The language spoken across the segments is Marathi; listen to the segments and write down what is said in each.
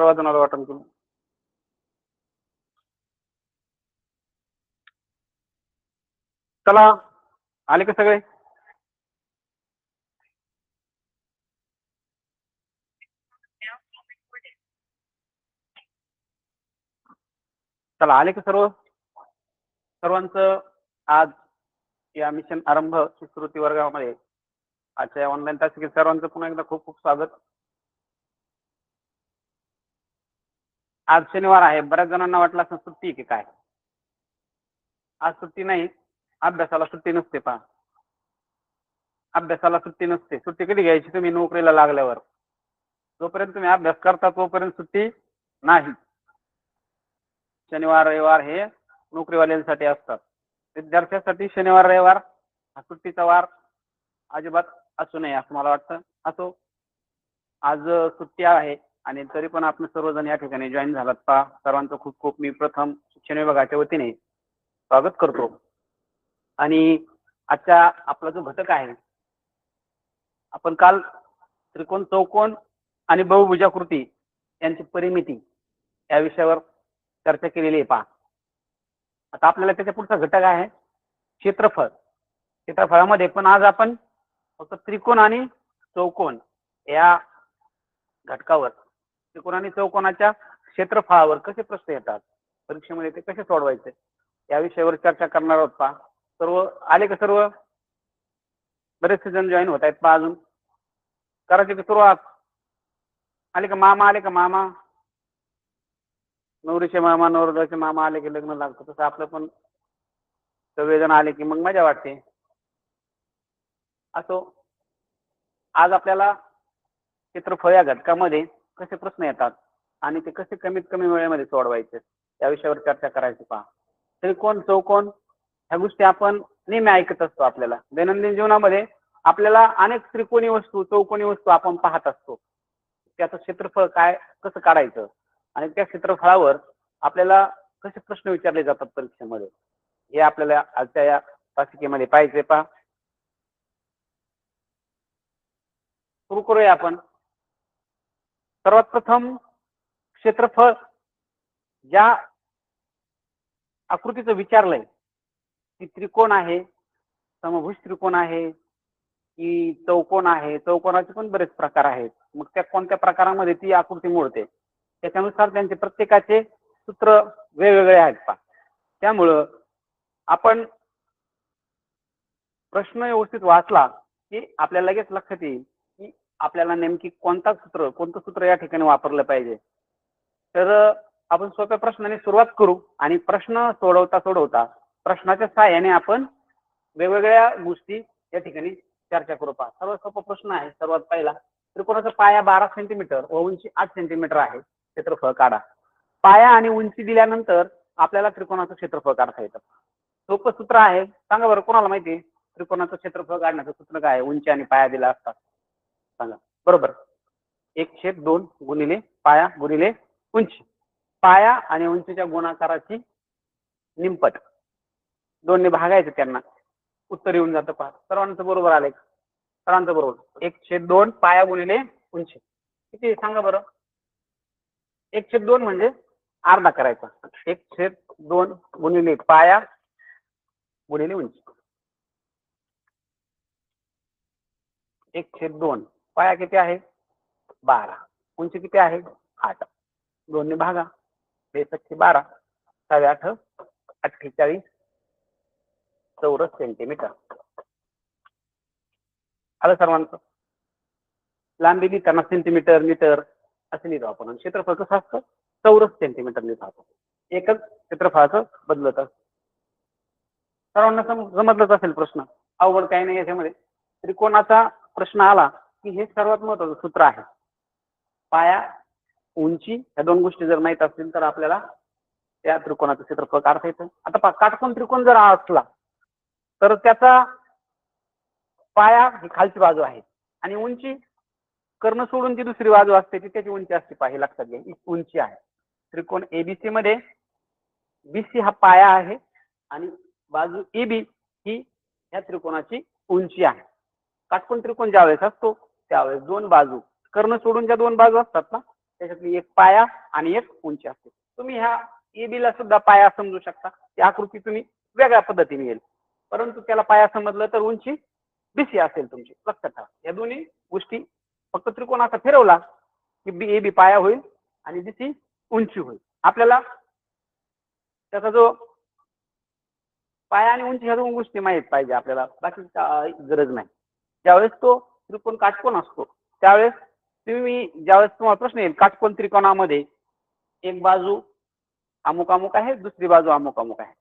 सर्वजणाला वाटण करून. चला आले का सगळे? चला आले का सर्व? सर्वांचं आज या मिशन आरंभ सुश्रुती वर्गामध्ये आजच्या ऑनलाईन तासिकेत सर्वांचं पुन्हा एकदा खूप खूप स्वागत. आज शनिवार आहे, बऱ्याच जणांना वाटलं असं सुट्टी की काय. आज सुट्टी नाही, अभ्यासाला सुट्टी नसते. पहा, अभ्यासाला सुट्टी नसते. सुट्टी कधी घ्यायची? तुम्ही नोकरीला लागल्यावर. जोपर्यंत तुम्ही अभ्यास करता तोपर्यंत सुट्टी नाही. शनिवार रविवार हे नोकरीवाल्यांसाठी असतात. विद्यार्थ्यांसाठी शनिवार रविवार हा सुट्टीचा वार अजिबात असू नये असं मला वाटतं. असो, आज सुट्टी आहे आणि तरी पण आपण सर्वजण या ठिकाणी जॉईन झालात. पहा, सर्वांचं खूप खूप मी प्रथम शिक्षण विभागाच्या वतीने स्वागत करतो. आणि आजचा आपला जो घटक आहे, आपण काल त्रिकोण, चौकोन आणि बहुभुजाकृती यांची परिमिती या विषयावर चर्चा केलेली आहे. पहा, आता आपल्याला त्याच्या पुढचा घटक आहे क्षेत्रफळ. क्षेत्रफळामध्ये पण आज आपण फक्त त्रिकोण आणि चौकोन या घटकावर, त्रिकोण आणि चौकोनाच्या क्षेत्रफळावर कसे प्रश्न येतात परीक्षेमध्ये, ते कसे सोडवायचे या विषयावर चर्चा करणार आहोत. पहा, सर्व आले का? सर्व बरेचसे जण जॉईन होत आहेत. पहा, अजून करायची की सुरुवात? आले का मामा? आले का मामा? नवरीचे मामा, नवरदेवाचे मामा आले की लग्न लागतं. तसं आपलं पण सगळेजण आले की मग मजा वाटते. असो, आज आपल्याला क्षेत्रफळ या घटकामध्ये कसे प्रश्न येतात आणि ते कसे कमीत कमी वेळेमध्ये सोडवायचे या विषयावर चर्चा करायची. पहा, त्रिकोण, चौकोन ह्या गोष्टी आपण नेहमी ऐकत असतो. आपल्याला दैनंदिन जीवनामध्ये आपल्याला अनेक त्रिकोणी वस्तू, चौकोनी वस्तू आपण पाहत असतो. त्याचं क्षेत्रफळ काय, कसं काढायचं आणि त्या क्षेत्रफळावर आपल्याला कसे प्रश्न विचारले जातात परीक्षेमध्ये, हे आपल्याला आजच्या या तासिकेमध्ये पाहिजे. पहा, सुरू करूया आपण. सर्वात प्रथम क्षेत्रफळ ज्या आकृतीचं विचारलंय ती त्रिकोण आहे, समभुज त्रिकोण आहे की चौकोन आहे. चौकोनाचे पण बरेच प्रकार आहेत. मग त्या कोणत्या प्रकारामध्ये ती आकृती मोडते त्याच्यानुसार त्यांचे प्रत्येकाचे सूत्र वेगवेगळे आहेत. पहा, त्यामुळं आपण प्रश्न व्यवस्थित वाचला की आपल्याला लगेच लक्षात येईल की आपल्याला नेमकी कोणतं सूत्र या ठिकाणी वापरलं पाहिजे. तर आपण सोप्या प्रश्नाने सुरुवात करू आणि प्रश्न सोडवता सोडवता प्रश्नाच्या सहाय्याने आपण वेगवेगळ्या गोष्टी या ठिकाणी चर्चा करू. पहा, सर्वात सोपा प्रश्न आहे. सर्वात पहिला, त्रिकोणाचा पाया 12 सेंटीमीटर व उंची 8 सेंटीमीटर आहे. क्षेत्रफळ काढा. पाया आणि उंची दिल्यानंतर आपल्याला त्रिकोणाचं क्षेत्रफळ काढता येतं. सोपं सूत्र आहे. सांगा बरं, कोणाला माहिती आहे त्रिकोणाचं क्षेत्रफळ काढण्याचं सूत्र काय आहे? उंची आणि पाया दिला असतात. सांगा बरोबर. 1/2 गुणिले पाया गुणिले उंची. पाया आणि उंचीच्या गुणाकाराची निमपट, 2 ने भागायचं त्यांना, उत्तर येऊन जातं. पहा, सर्वांचं बरोबर आलंय. सर्वांचं बरोबर. 1/2 पाया गुणिले उंची किती सांगा बरं? 1/2 म्हणजे अर्धा करायचा. 1/2 गुणिले पाया गुणिले उंची. 1/2 पाया किती आहे? 12. उंची किती आहे? 8. 2 ने भागा. 12 7 48 चौरस सेंटीमीटर. आलं सर्वांचं? लांबी लिहिताना सेंटीमीटर, मीटर असं लिहितो आपण. आणि क्षेत्रफळ कसं असतं? चौरस सेंटीमीटर लिहितो आपण. एकच क्षेत्रफळाचं बदलत असतं. सर्वांना समजलंच असेल प्रश्न. अवघड काही नाही याच्यामध्ये. त्रिकोणाचा प्रश्न आला की हे सर्वात महत्वाचं सूत्र आहे. पाया, उंची या 2 गोष्टी जर माहित असतील तर आपल्याला त्या त्रिकोणाचं क्षेत्रफळ काढता येतं. आता पहा, काटकोन त्रिकोण जर असला तर त्याचा पाया ही खालची बाजू आहे आणि उंची कर्ण सोडून जी दुसरी बाजू असते ती त्याची उंची असते. पहा, हे लक्षात घ्या, ही उंची आहे. त्रिकोण एबीसी मध्ये बीसी हा पाया आहे आणि बाजू एबी ही या त्रिकोणाची उंची आहे. काटकोन त्रिकोण ज्यावेळेस असतो त्यावेळेस 2 बाजू, कर्ण सोडून ज्या 2 बाजू असतात ना त्याच्यातली एक पाया आणि एक उंची असते. तुम्ही ह्या AB ला सुद्धा पाया समजू शकता. ती आकृती तुम्ही वेगळ्या पद्धतीने येईल, परंतु त्याला पाया समजलं तर उंची BC असेल तुमची. लक्षात ठेवा या दोन्ही गोष्टी. फक्त त्रिकोण असा फिरवला की AB पाया होईल आणि BC उंची होईल. आपल्याला त्याचा जो पाया आणि उंची ह्या दोन गोष्टी माहीत पाहिजे आपल्याला, बाकी गरज नाही. ज्यावेळेस तो त्रिकोण काटकोन असतो त्यावेळेस ज्यावेळेस तुम्हाला प्रश्न येईल काटकोन त्रिकोणामध्ये एक बाजू अमुक अमुक आहे, दुसरी बाजू अमुक अमुक आहे,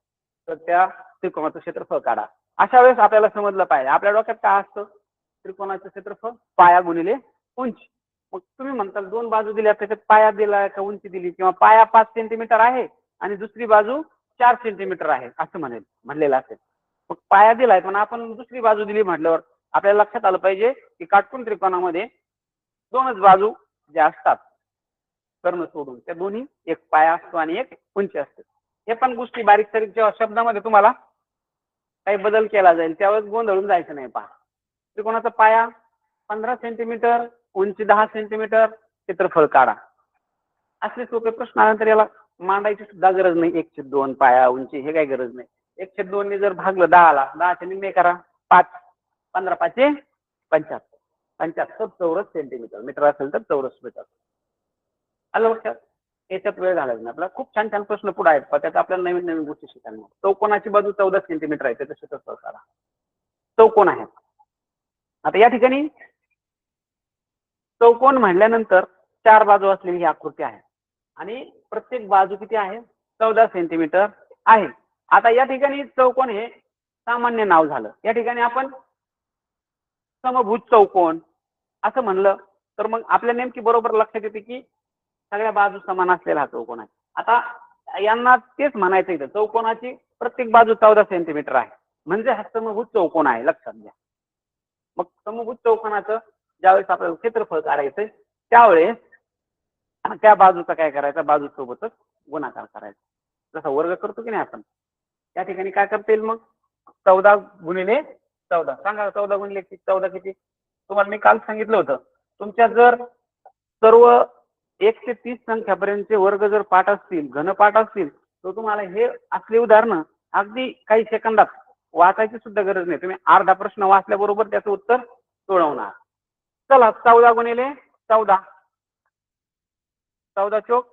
तर त्या त्रिकोणाचं क्षेत्रफळ काढा. अशा वेळेस आपल्याला समजलं पाहिजे आपल्या डोक्यात काय असतं, त्रिकोणाचं क्षेत्रफळ पाया गुणिले उंची. मग तुम्ही म्हणताल दोन बाजू दिल्या त्याच्यात पाया दिला का उंची दिली, किंवा पाया 5 सेंटीमीटर आहे आणि दुसरी बाजू 4 सेंटीमीटर आहे असं म्हणलेलं असेल. मग पाया दिलाय पण आपण दुसरी बाजू दिली म्हटल्यावर आपल्याला लक्षात आलं पाहिजे की काटकोन त्रिकोणामध्ये दोनच बाजू ज्या असतात कर्ण सोडून त्या दोन्ही एक पाया असतो आणि एक उंची असते. हे पण गोष्टी बारीक सारीक जेव्हा शब्दामध्ये तुम्हाला काही बदल केला जाईल त्यावेळेस गोंधळून जायचं नाही. पहा, त्रिकोणाचा पाया 15 सेंटीमीटर, उंची 10 सेंटीमीटर, क्षेत्रफळ काढा. असले सोपे प्रश्न आल्यानंतर याला मांडायची सुद्धा गरज नाही. 1/2 पाया उंची हे काही गरज नाही. 1/2 ने जर भागलं 10ला, 10चे निम्मे करा 5, 15 5 75, 75 चौरस सेंटीमीटर. मीटर असेल तर चौरस मीटर. आलं लक्षात? याच्यात वेळ घालायचा नाही आपला. खूप छान छान प्रश्न पुढे आहेत, पण त्यात आपल्याला नवीन नवीन गोष्टी शिकायला. चौकोनाची बाजू 14 सेंटीमीटर आहे, त्याचं क्षेत्रफळ काढा. चौकोन आहे. आता या ठिकाणी चौकोन म्हणल्यानंतर 4 बाजू असलेली ही आकृती आहे आणि प्रत्येक बाजू किती आहे, 14 सेंटीमीटर आहे. आता या ठिकाणी चौकोन हे सामान्य नाव झालं. या ठिकाणी आपण समभुज चौकोन असं म्हणलं तर मग आपल्या नेमकी बरोबर लक्षात येते की सगळ्या बाजू समान असलेला हा चौकोन आहे. आता यांना तेच म्हणायचं इथं, चौकोनाची प्रत्येक बाजू 14 सेंटीमीटर आहे म्हणजे हा समभुज चौकोन आहे. लक्षात घ्या. मग समभुज चौकोनाचं ज्यावेळेस आपल्याला क्षेत्रफळ काढायचंय त्यावेळेस त्या बाजूचा काय करायचा, बाजूसोबतच गुणाकार करायचा. जसा वर्ग करतो की नाही आपण, त्या ठिकाणी काय करता येईल मग 14 गुणिले 14. सांगा 14 गुणिले 14 किती? तुम्हाला मी काल सांगितलं होतं, तुमच्या जर सर्व 1 ते 30 संख्यापर्यंतचे वर्ग जर पाठ असतील, घनपाठ असतील, तर तुम्हाला हे असले उदाहरणं अगदी काही सेकंदात वाचायची सुद्धा गरज नाही. तुम्ही अर्धा प्रश्न वाचल्याबरोबर त्याचं उत्तर सोडवणार. चला 14 गुणिले 14, 14 चोक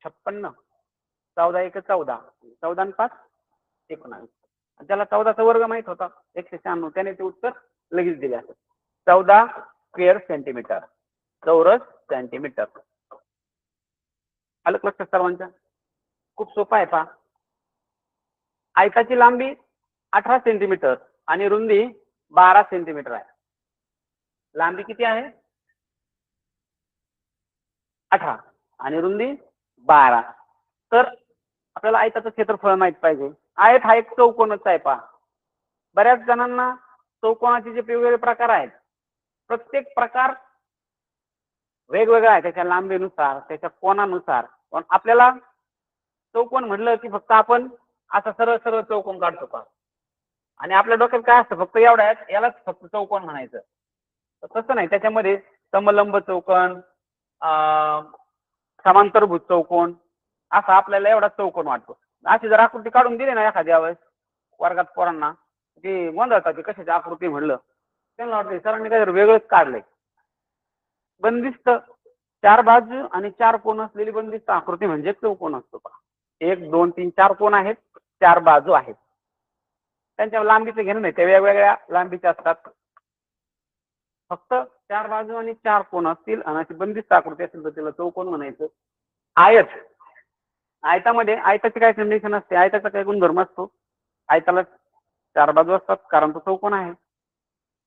56, 14 एक 14, 14 आणि 5 19. ज्याला 14चा वर्ग माहित होता 196, त्याने ते उत्तर लगेच दिले असेल. 14 स्क्वेअर सेंटीमीटर, चौरस सेंटीमीटर. आलं लक्षात सर्वांच्या? खूप सोपा आहे. पहा, आयताची लांबी 18 सेंटीमीटर आणि रुंदी 12 सेंटीमीटर आहे. लांबी किती आहे? 18 आणि रुंदी 12. तर आपल्याला आयताचं क्षेत्रफळ माहित पाहिजे. आयत हा एक चौकोनच आहे. पहा, बऱ्याच जणांना चौकोनाचे जे वेगवेगळे प्रकार आहेत, प्रत्येक प्रकार वेगवेगळा आहे त्याच्या लांबीनुसार, त्याच्या कोनानुसार. पण आपल्याला चौकोन म्हटलं की फक्त आपण असा सरळ सरळ चौकोन काढतो का, आणि आपल्या डोक्यात काय असतं, फक्त एवढा आहे यालाच फक्त चौकोन म्हणायचं. तर तसं नाही, त्याच्यामध्ये समलंब चौकोन, समांतरभुज चौकोन, असा आपल्याला एवढा चौकोन वाटतो. अशी जर आकृती काढून दिली ना एखाद्या वेळेस वर्गात पोरांना, की गोंधळतात की कशाची आकृती म्हणलं, त्यांना वाटतं सरांनी काय वेगळंच काढलंय. बंदिस्त 4 बाजू आणि 4 कोन असलेली बंदिस्त आकृती म्हणजे चौकोन असतो. पहा, 1 2 3 4 कोन आहेत, 4 बाजू आहेत. त्यांच्या लांबीचं घेणं नाही, त्या वेगवेगळ्या लांबीच्या असतात. फक्त 4 बाजू आणि 4 कोन असतील आणि अशी बंदिस्त आकृती असेल तर त्याला चौकोन म्हणायचं. आयत, आयतामध्ये आयताची काय कंडिशन असते, आयताचा काय गुणधर्म असतो, आयताला 4 बाजू असतात कारण तो चौकोन आहे.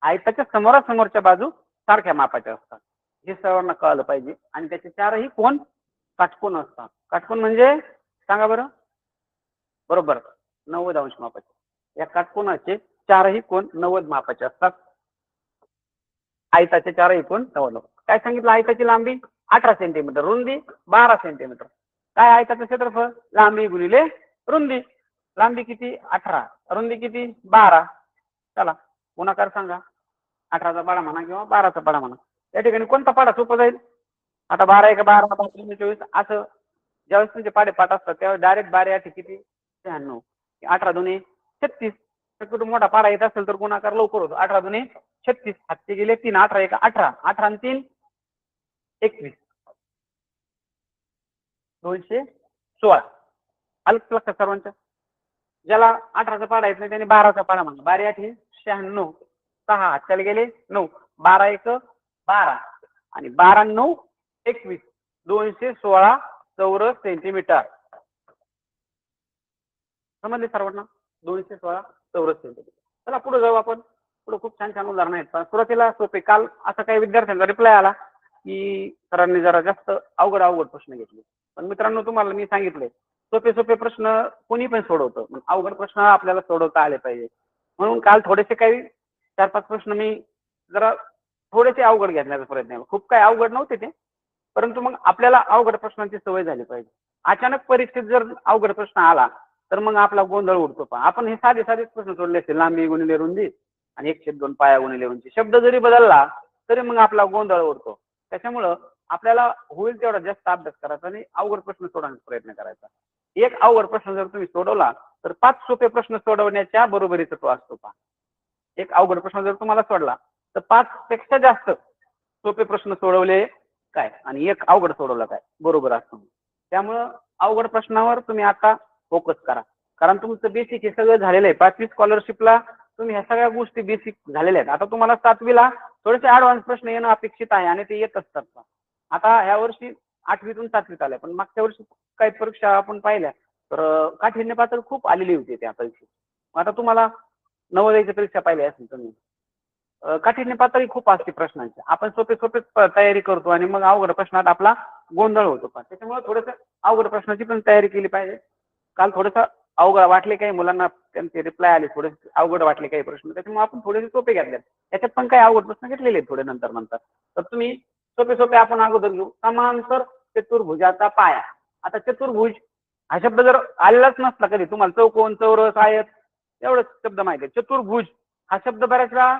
आयताच्या समोरासमोरच्या बाजू सारख्या मापाच्या असतात, हे सर्वांना कळलं पाहिजे. आणि त्याचे 4ही कोन काटकोन असतात. काटकोन म्हणजे सांगा बरं, बरोबर 90 अंश मापाचे. या काटकोनाचे 4ही कोन 90 मापाचे असतात. आयताचे 4ही कोन 90. काय सांगितलं, आयताची लांबी 18 सेंटीमीटर, रुंदी 12 सेंटीमीटर. काय आयताचं क्षेत्रफळ, लांबी गुणिले रुंदी. लांबी किती 18, रुंदी किती 12. चला गुणाकार सांगा, 18चा पाडा म्हणा किंवा 12चा पाडा म्हणा. या ठिकाणी कोणता पाडा सोपा जाईल, आता 12 1 12 12 24 असं ज्यावेळेस तुमचे पाढे पाठ असतात त्यावेळेस डायरेक्ट 12 8 किती 96 18 दुने 36 शक्यतो मोठा पाढा येत असेल तर गुणाकार लवकर होतो 18 दुने 36 हातचे गेले 3 18 1 18 18 आणि 3 21 216 आलं लक्षात सर्वांच्या ज्याला 18चा पाढा येत नाही त्याने 12चा पाढा म्हणा 12 8 96 6 हातच्याला गेले 9 12 1 12 आणि 12 9 21 216 चौरस सेंटीमीटर समजले सर्वांना 216 चौरस सेंटीमीटर. चला पुढे जाऊ आपण. पुढे खूप छान छान उदाहरणं आहेत. सुरुवातीला सोपे काल असा काही विद्यार्थ्यांचा रिप्लाय आला की सरांनी जरा जास्त अवघड अवघड प्रश्न घेतले. पण मित्रांनो तुम्हाला मी सांगितले सोपे सोपे प्रश्न कोणी पण सोडवतं. अवघड प्रश्न आपल्याला सोडवता आले पाहिजे. म्हणून काल थोडेसे काही 4-5 प्रश्न मी जरा थोडेसे अवघड घेण्याचा प्रयत्न केला. खूप काही अवघड नव्हते ते. परंतु मग आपल्याला अवघड प्रश्नांची सवय झाली पाहिजे. अचानक परीक्षेत जर अवघड प्रश्न आला तर मग आपला गोंधळ उडतो. पहा आपण हे साधे साधेच प्रश्न सोडले असते लांबी गुणिले रुंदी आणि 1/2 पाया गुणिले उंची शब्द जरी बदलला तरी मग आपला गोंधळ उडतो. त्याच्यामुळं आपल्याला होईल तेवढा जास्त अभ्यास करायचा आणि अवघड प्रश्न सोडवण्याचा प्रयत्न करायचा. एक अवघड प्रश्न जर तुम्ही सोडवला तर 5 सोपे प्रश्न सोडवण्याच्या बरोबरीचा तो असतो. पहा एक अवघड प्रश्न जर तुम्हाला सोडला तर 5 पेक्षा जास्त सोपे प्रश्न सोडवले काय आणि एक अवघड सोडवला काय बरोबर असतं. त्यामुळं अवघड प्रश्नावर तुम्ही आता फोकस करा. कारण तुमचं बेसिक हे सगळं झालेलं आहे. 5वी स्कॉलरशिपला तुम्ही ह्या सगळ्या गोष्टी बेसिक झालेल्या आहेत. आता तुम्हाला 7वीला थोडेसे ऍडव्हान्स प्रश्न येणं अपेक्षित आहे आणि ते येत असतात. आता ह्या वर्षी 8वीतून 7वीत आल्या पण मागच्या वर्षी काही परीक्षा आपण पाहिल्या तर काठिण्य पातळी खूप आलेली होती त्या परीक्षेत. आता तुम्हाला नवोदयच्या परीक्षा पाहिल्या असेल तुम्ही काठिण्य पातळी खूप असते प्रश्नांची. आपण सोपे सोपे तयारी करतो आणि मग अवघड प्रश्नात आपला गोंधळ होतो. त्याच्यामुळे थोडंसं अवघड प्रश्नाची पण तयारी केली पाहिजे. काल थोडंसं अवघड वाटले काही मुलांना त्यांचे रिप्लाय आले थोडे अवघड वाटले काही प्रश्न त्याच्यामुळे आपण थोडेसे सोपे घेतले. त्याच्यात पण काही अवघड प्रश्न घेतलेले थोडे नंतर नंतर. तर तुम्ही सोपे सोपे आपण अगोदर घेऊ. समांतर चतुर्भुजाचा पाया. आता चतुर्भुज हा शब्द जर आलेलाच नसला कधी तुम्हाला चौकोन चौरस आयत एवढंच शब्द माहिती आहे. चतुर्भुज हा शब्द बऱ्याच वेळा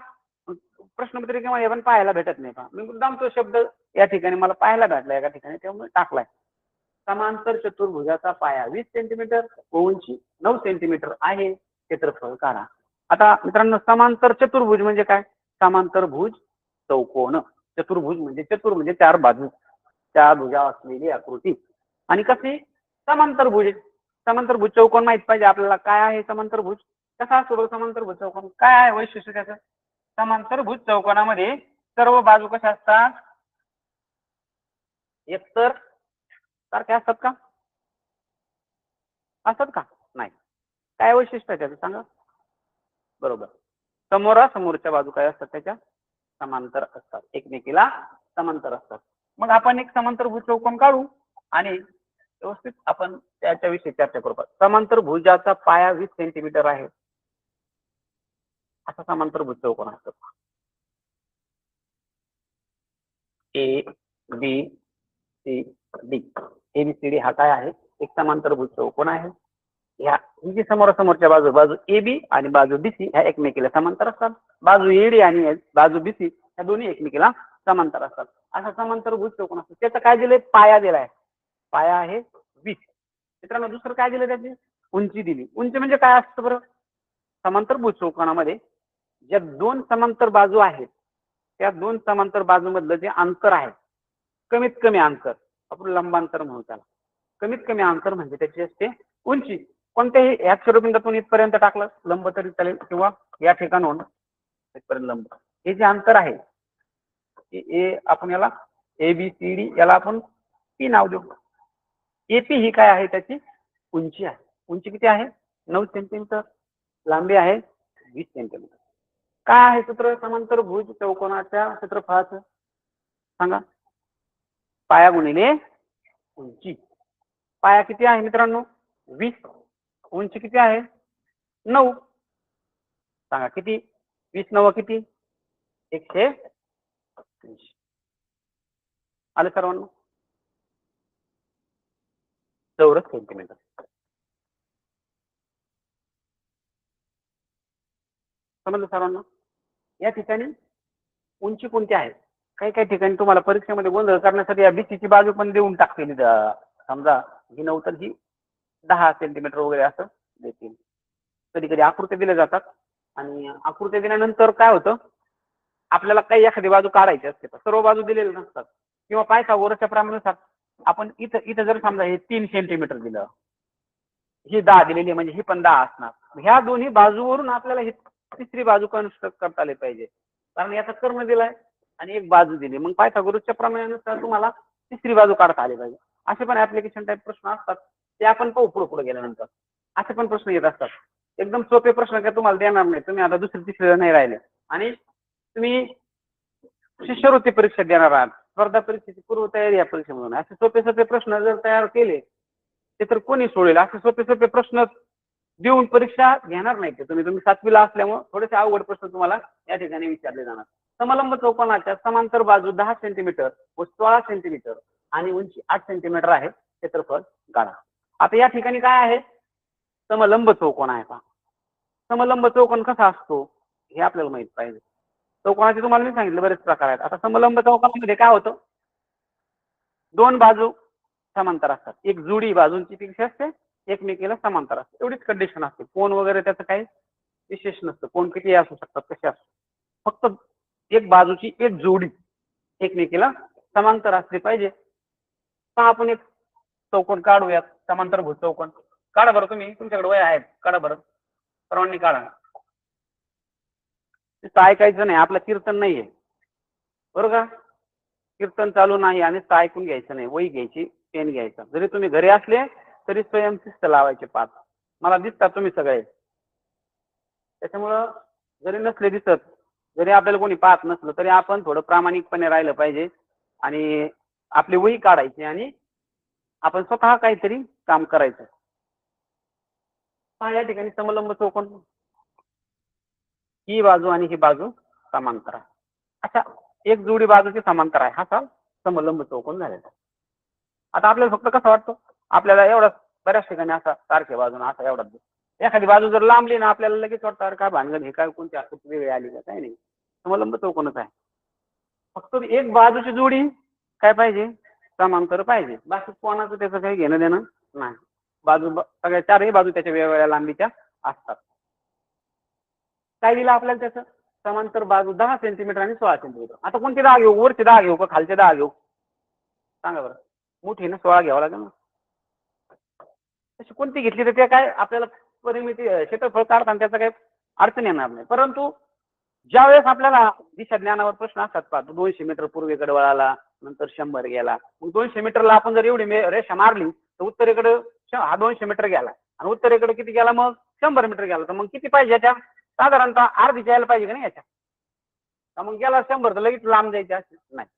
प्रश्नपत्रिकेमध्ये पण पाहायला भेटत नाही. मी मुद्दाम तो शब्द या ठिकाणी मला पाहायला भेटला एका ठिकाणी त्यामुळे टाकलाय. समांतर चतुर्भुजाचा पाया 20 सेंटीमीटर उंची 9 सेंटीमीटर आहे क्षेत्रफळ काढा. आता मित्रांनो समांतर चतुर्भुज म्हणजे काय समांतर भुज चौकोन चतुर्भुज म्हणजे चतुर म्हणजे 4 बाजू 4 भुजा असलेली आकृती आणि कशी समांतर भुज समांतर भुज चौकोन माहित पाहिजे आपल्याला काय आहे समांतर भुज कसा असतो समांतर भुज चौकोन काय आहे वैशिष्ट्य त्याचं समांतर भुज चौकोनामध्ये सर्व बाजू कशा असतात एकतर सारख्या असतात का असतात का नाही काय वैशिष्ट्य आहे त्याचं सांगा बरोबर समोरासमोरच्या बाजू काय असतात त्याच्या समांतर असतात एकमेकीला समांतर असतात. मग आपण एक समांतर भुज चौकोन काढू आणि व्यवस्थित आपण त्याच्याविषयी चर्चा करू. समांतर भुजाचा पाया 20 सेंटीमीटर आहे असा समांतर भुज चौकोन असतो. A B C D ABCD हा काय आहे एक समांतर भुज चौकोन आहे. ह्या ही जी समोरासमोरच्या बाजू ए बी आणि बाजू बीसी ह्या एकमेकीला समांतर असतात. बाजू एडी आणि बाजू बीसी ह्या दोन्ही एकमेकीला समांतर असतात. असा समांतर भुज चौकोन असतो. त्याचा काय दिलंय पाया दिलाय पाया आहे 20. मित्रांनो दुसरं काय दिलं त्याची उंची दिली. उंची म्हणजे काय असतं बरं समांतर भुज चौकोनामध्ये ज्या 2 समांतर बाजू आहेत त्या 2 समांतर बाजूमधलं जे अंतर आहे कमीत कमी अंतर आपण लंबांतर म्हणू त्याला कमीत कमी अंतर म्हणजे त्याची असते उंची. कोणत्याही या शिरोबिंदूतून इथपर्यंत टाकलं लंब तरी चालेल किंवा या ठिकाणाहून इथपर्यंत लंब हे जे अंतर आहे ए आपण याला एबीसीडी याला आपण पी नाव देऊ. एपी ही काय आहे त्याची उंची आहे. उंची किती आहे 9 सेंटीमीटर लांबी आहे 20 सेंटीमीटर. काय आहे सूत्र समांतर भुज चौकोनाच्या क्षेत्रफळाचं सांगा पाया गुणिले उंची. पाया किती आहे मित्रांनो 20 उंची किती आहे 9 सांगा किती 20 9 किती 180 आलं सर्वांना चौरस सेंटीमीटर. समजलं सर्वांना या ठिकाणी उंची कोणती आहे काही काही ठिकाणी तुम्हाला परीक्षेमध्ये गोंधळ करण्यासाठी या बीसीची बाजू पण देऊन टाकतील. समजा ही 9 तर ही 10 सेंटीमीटर वगैरे असं देतील. कधी कधी आकृत्या दिल्या जातात आणि आकृत्या दिल्यानंतर काय होतं, आपल्याला काही एखादी बाजू काढायची असते तर सर्व बाजू दिलेल्या नसतात किंवा पायथागोरसच्या प्रमाणानुसार आपण इथं इथं जर समजा हे 3 सेंटीमीटर दिलं, ही 10 दिलेली म्हणजे ही पण 10 असणार. ह्या दोन्ही बाजूवरून आपल्याला ही तिसरी बाजू कन्स्ट्रक्ट करता आली पाहिजे, कारण याचा कर्ण दिलाय आणि एक बाजू दिली, मग पायथागोरसच्या प्रमाणानुसार तुम्हाला तिसरी बाजू काढता आली पाहिजे. असे पण ऍप्लिकेशन टाईप प्रश्न असतात, ते आपण पाहू पुढे पुढे गेल्यानंतर. असे पण प्रश्न येत असतात. एकदम सोपे प्रश्न काय तुम्हाला देणार नाही, तुम्ही आता दुसरी तिसरीला नाही राहिले आणि तुम्ही शिष्यवृत्ती परीक्षा देणार आहात, स्पर्धा परीक्षेची पूर्वतयारी या परीक्षेमधून. असे सोपे सोपे प्रश्न जर तयार केले ते तर कोणी सोडेल. असे सोपे सोपे प्रश्न देऊन परीक्षा घेणार नाही ते तुम्ही. 7वीला असल्यामुळे थोडेसे अवघड प्रश्न तुम्हाला या ठिकाणी विचारले जाणार. समलंब चौकोनाच्या समांतर बाजू 10 सेंटीमीटर व 16 सेंटीमीटर आणि उंची 8 सेंटीमीटर आहे, क्षेत्रफळ काढा. आता या ठिकाणी काय आहे, समलंब चौकोन आहे. पहा समलंब चौकोन कसा असतो हे आपल्याला माहित पाहिजे. चौकोनाचे तुम्हाला मी सांगितलं बरेच प्रकार आहेत. आता समलंब चौकोनामध्ये काय होतं, दोन बाजू समांतर असतात, एक जोडी बाजूंची पेक्षा असते, एकमेकीला समांतर असते, एवढीच कंडिशन असते. कोण वगैरे त्याचं काही विशेष नसतं, कोण किती असू शकतात कसे असतात, फक्त एक बाजूची एक जोडी एकमेकीला समांतर असली पाहिजे. तर आपण एक चौकोन काढूयात, समांतरभुज चौकोन. काढा बरं, तुम्ही तुमच्याकडे वय आहेत, काढा बरं, सर्वांनी काढा. ऐकायचं नाही, आपलं कीर्तन नाहीये बरोबर का. कीर्तन चालू नाही आणि ऐकून घ्यायचं नाही. वही घ्यायची, पेन घ्यायचा. जरी तुम्ही घरी असले तरी स्वयंशिस्त लावायचे 5. मला दिसतात तुम्ही सगळे, त्याच्यामुळं जरी नसले दिसत, जरी आपल्याला कोणी पाहत नसलं तरी आपण थोडं प्रामाणिकपणे राहिलं पाहिजे आणि आपली वही काढायची आणि आपण स्वतः काहीतरी काम करायचं. या ठिकाणी समलंब चौकोन, ही बाजू आणि ही बाजू समांतर आहे. अशा एक जोडी बाजूची समांतर आहे, हा समलंब चौकोन झालेला. आता आपल्याला फक्त कसं वाटतं, आपल्याला एवढा बऱ्याच ठिकाणी असा सारख्या बाजून असा एवढा, एखादी बाजू जर लांबली ना आपल्याला लगेच वाटतं अरे काय भानगड, हे काय कोणती आकृती वेगळी आली का, काही नाही, समलंब चौकोनच आहे. फक्त एक बाजूची जोडी काय पाहिजे, समांतर पाहिजे. बाकी कोणाचं त्याचं काही घेणं देणं नाही. बाजू सगळ्या चारही बाजू त्याच्या वेगवेगळ्या लांबीच्या असतात. काय दिलं आपल्याला त्याचं, समांतर बाजू 10 सेंटीमीटर आणि 16 सेंटीमीटर. आता कोणती 10 घेऊ, वरची 10 घेऊ का खालचे 10 घेऊ, सांगा बरं. मोठी ना 16 घ्यावं लागेल ना. तशी कोणती घेतली तर ते काय आपल्याला परिमिती क्षेत्रफळ काढताना त्याचा काही अडचण येणार नाही. परंतु ज्यावेळेस आपल्याला दिशा ज्ञानावर प्रश्न असतात, पाहतो 200 मीटर पूर्वेकडे वळाला, नंतर 100 गेला, मग 200 मीटरला आपण जर एवढी रेषा मारली तर उत्तरेकडे हा 200 मीटर गेला आणि उत्तरेकडे किती गेला, मग 100 मीटर गेला. तर मग किती पाहिजे याच्या, साधारणतः अर्धी जायला पाहिजे का नाही याच्या. मग गेला 100 तर लगेच लांब जायचे असते नाही,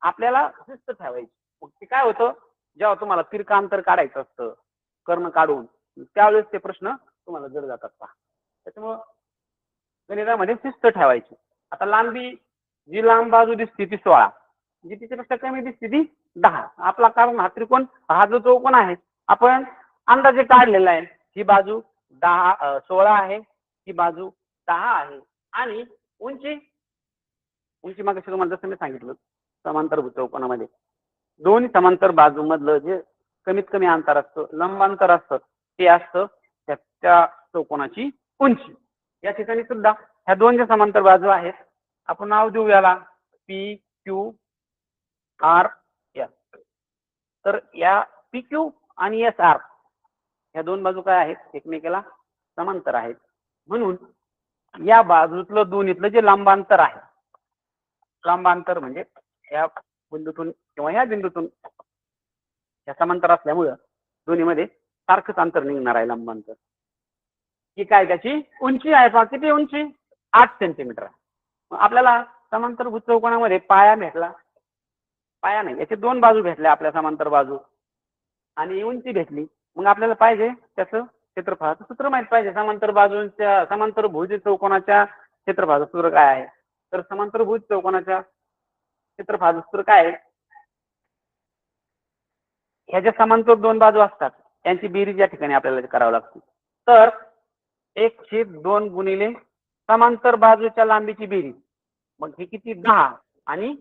आपल्याला शिस्त ठेवायची. मग ते काय होतं, जेव्हा तुम्हाला तिरका अंतर काढायचं असतं कर्ण काढून, त्यावेळेस ते प्रश्न तुम्हाला जड जातात. पहा त्याच्यामुळं गणितामध्ये शिस्त ठेवायची. आता लांबी, जी लांब बाजू दिसते ती 16, जी तिच्यापेक्षा कमी दिसते ती 10. आपला कारण हा त्रिकोण, हा जो चौकोन आहे आपण अंदाजे काढलेला आहे. ही बाजू 16 आहे, ही बाजू 10 आहे आणि उंची मग तुम्हाला जसं मी सांगितलं, समांतरभुज चौकोनामध्ये दोन्ही समांतर बाजूमधलं जे कमीत कमी अंतर असतं, लंबांतर असतं, ते असतं त्या चौकोनाची उंची. या ठिकाणी सुद्धा ह्या दोन ज्या समांतर बाजू आहेत, आपण नाव देऊ याला पी क्यू आर एस. तर या पी क्यू आणि एस आर ह्या दोन बाजू काय आहेत, एकमेकाला समांतर आहेत. म्हणून या बाजूतलं दोन्हीतलं जे लांबांतर आहे, लांबांतर म्हणजे या बिंदूतून किंवा या बिंदूतून या समांतर असल्यामुळं दोन्हीमध्ये सारखंच अंतर निघणार आहे लांबांतर. ही काय त्याची उंची आहे, पहा किती उंची, 8 सेंटीमीटर आहे. आपल्याला समांतरभुज चौकोनामध्ये पाया भेटला, पाया नाही, याचे दोन बाजू भेटल्या आपल्या समांतर बाजू आणि उंची भेटली. मग आपल्याला पाहिजे त्याचं क्षेत्रफळाचं सूत्र माहित पाहिजे. समांतर बाजूंच्या समांतरभुज चौकोनाच्या क्षेत्रफळाचं सूत्र काय आहे, तर समांतरभुज चौकोनाच्या क्षेत्रफळाचं सूत्र काय आहे, ह्याच्या समांतर दोन बाजू असतात त्यांची बेरीज या ठिकाणी आपल्याला करावं लागते. तर 1/2 गुणिले समांतर बाजूच्या लांबीची बेरीज, मग हे किती 10, आणि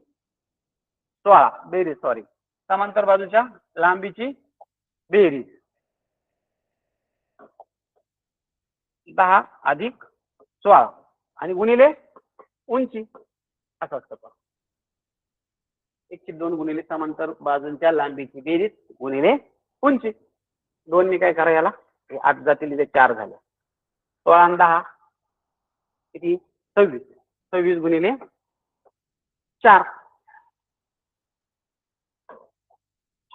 16 बेरीज, सॉरी, समांतर बाजूच्या लांबीची बेरीज 10 अधिक 16 आणि गुणिले उंची असं असतं. 1/2 गुणिले समांतर बाजूंच्या लांबीची बेरीज गुणिले उंची. 2 ने काय करा याला, 8 जातील, 4 झाले. 16 आणि 10 किती, 26. 26 गुणिले 4,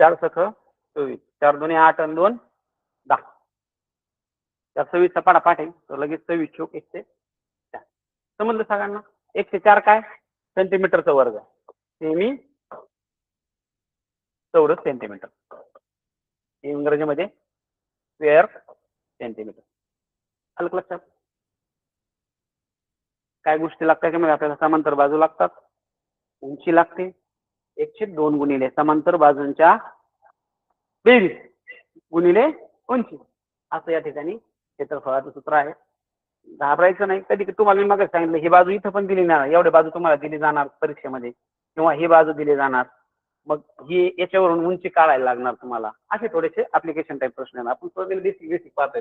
4 सख 24, 4 2 8 आणि 2 10. त्या 26 चा पाडापाठ आहे, तर लगेच 26 चोक 104. समजलं सगळ्यांना? 104 काय, सेंटीमीटरचा वर्ग, सेमी चौरस सेंटीमीटर, इंग्रजीमध्ये स्क्वेअर सेंटीमीटर. आलं लक्षात? काय गोष्टी लागतात की आपल्याला? समांतर बाजू लागतात, उंची लागते, 1/2 गुणिले समांतर बाजूंच्या बेरीज गुणिले उंची, असं या ठिकाणी क्षेत्रफळाचं सूत्र आहे. घाबरायचं नाही. कधी तुम्हाला मी मग सांगितलं, ही बाजू इथं पण दिली नाही, एवढे बाजू तुम्हाला दिली जाणार परीक्षेमध्ये, किंवा ही बाजू दिली जाणार, मग ही याच्यावरून उंची काढायला लागणार तुम्हाला. असे थोडेसे ऍप्लिकेशन टाईप प्रश्न आहेत. आपण बेसिक पाहतोय,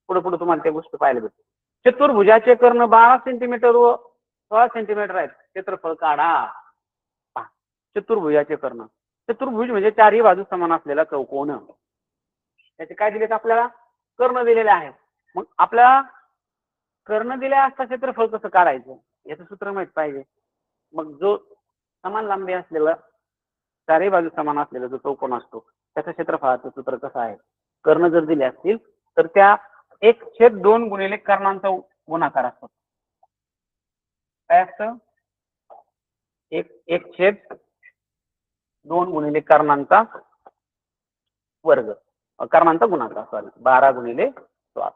पुढे पुढे तुम्हाला त्या गोष्टी पाहायला भेटतील. चतुर्भुजाचे कर्ण 12 सेंटीमीटर व 16 सेंटीमीटर आहेत, क्षेत्रफळ काढा. चतुर्भुजाचे कर्ण, चतुर्भुज म्हणजे चारही बाजू समान असलेला चौकोन. त्याचे काय दिलेत आपल्याला? कर्ण दिलेले आहेत. मग आपल्याला कर्ण दिले असता क्षेत्रफळ कसं काढायचं याचं सूत्र माहित पाहिजे. मग जो समान लांबी असलेला, चारही बाजू समान असलेला जो चौकोन असतो, त्याचं क्षेत्रफळाचं सूत्र कसं आहे? कर्ण जर दिले असतील तर त्या 1/2 गुणिले कर्णांचा गुणाकार असतो. काय असतं? 1/2 गुणिले कर्णांचा वर्ग, कर्णांचा गुणाकार, सॉरी, 12 गुणिले 16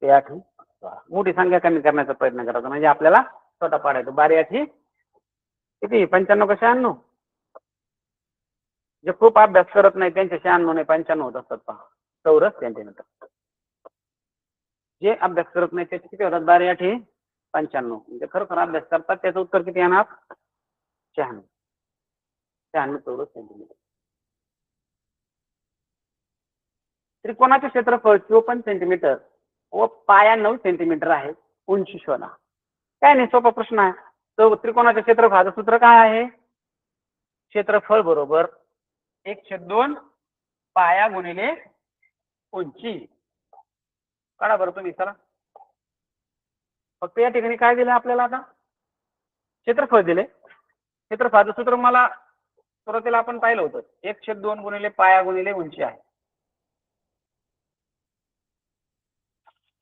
ते 8 16. मोठी संख्या कमी करण्याचा प्रयत्न करायचा, म्हणजे आपल्याला छोटा पाडायचा. 12 8 किती, 95 का 96? जे खूप अभ्यास करत नाही त्यांचे 96 नाही 95 होत असतात पहा, चौरस सेंटीमीटर. जे अभ्यास करत नाही त्याचे किती होतात? 12 8 95. म्हणजे खरोखर अभ्यास करतात त्याचं उत्तर किती येणार? 96 चौरस सेंटीमीटर. त्रिकोणाचे क्षेत्रफळ 54 सेंटीमीटर व पाया 9 सेंटीमीटर आहे, उंची शोधा. काय नाही, सोपा प्रश्न आहे. तर त्रिकोणाच्या क्षेत्रफळाचं सूत्र काय आहे? क्षेत्रफळ बरोबर 1/2 पाया गुणिले उंची. काढा बरं तुम्ही, चला. फक्त या ठिकाणी काय दिलं आपल्याला? आता क्षेत्रफळ दिले. क्षेत्रफळाचं सूत्र मला सुरुवातीला आपण पाहिलं होतं, 1/2 गुणिले पाया गुणिले उंची आहे.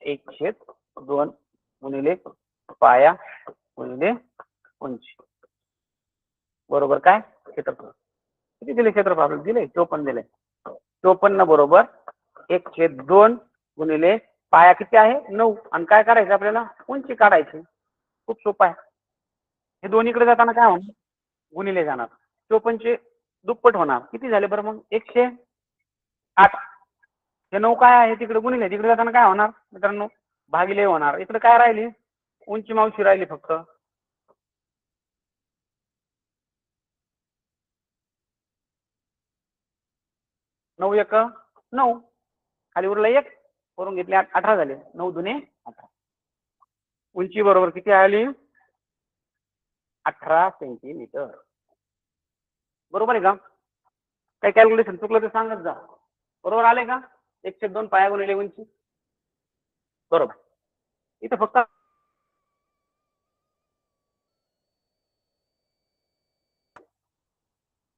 1/2 गुणिले पाया गुणिले उंची बरोबर काय? क्षेत्रफळ. किती दिले क्षेत्रफळ? दिले 54 दिले. 54 बरोबर 1/2 गुणिले पाया किती आहे? 9. आणि काय करायचं आपल्याला? उंची काढायची. खूप सोपं आहे. हे दोन्हीकडे जाताना काय होणार? गुणिले जाणार. 54 चे दुप्पट होणार. किती झाले बरं मग? 108. हे 9 काय आहे? तिकडे गुणिले, तिकडे जाताना काय होणार मित्रांनो? भागिले होणार. इकडे काय राहिली? उंची मावशी राहिली फक्त. 9 1 9, खाली उरला 1, करून घेतले 18 झाले. 9 दुने 18. उंची बरोबर किती आली? 18 सेंटीमीटर. बरोबर आहे का? काही कॅल्क्युलेशन चुकलं तर सांगत जा. बरोबर आले का? 1/2 पाया गुणिले उंची. बरोबर. इथं फक्त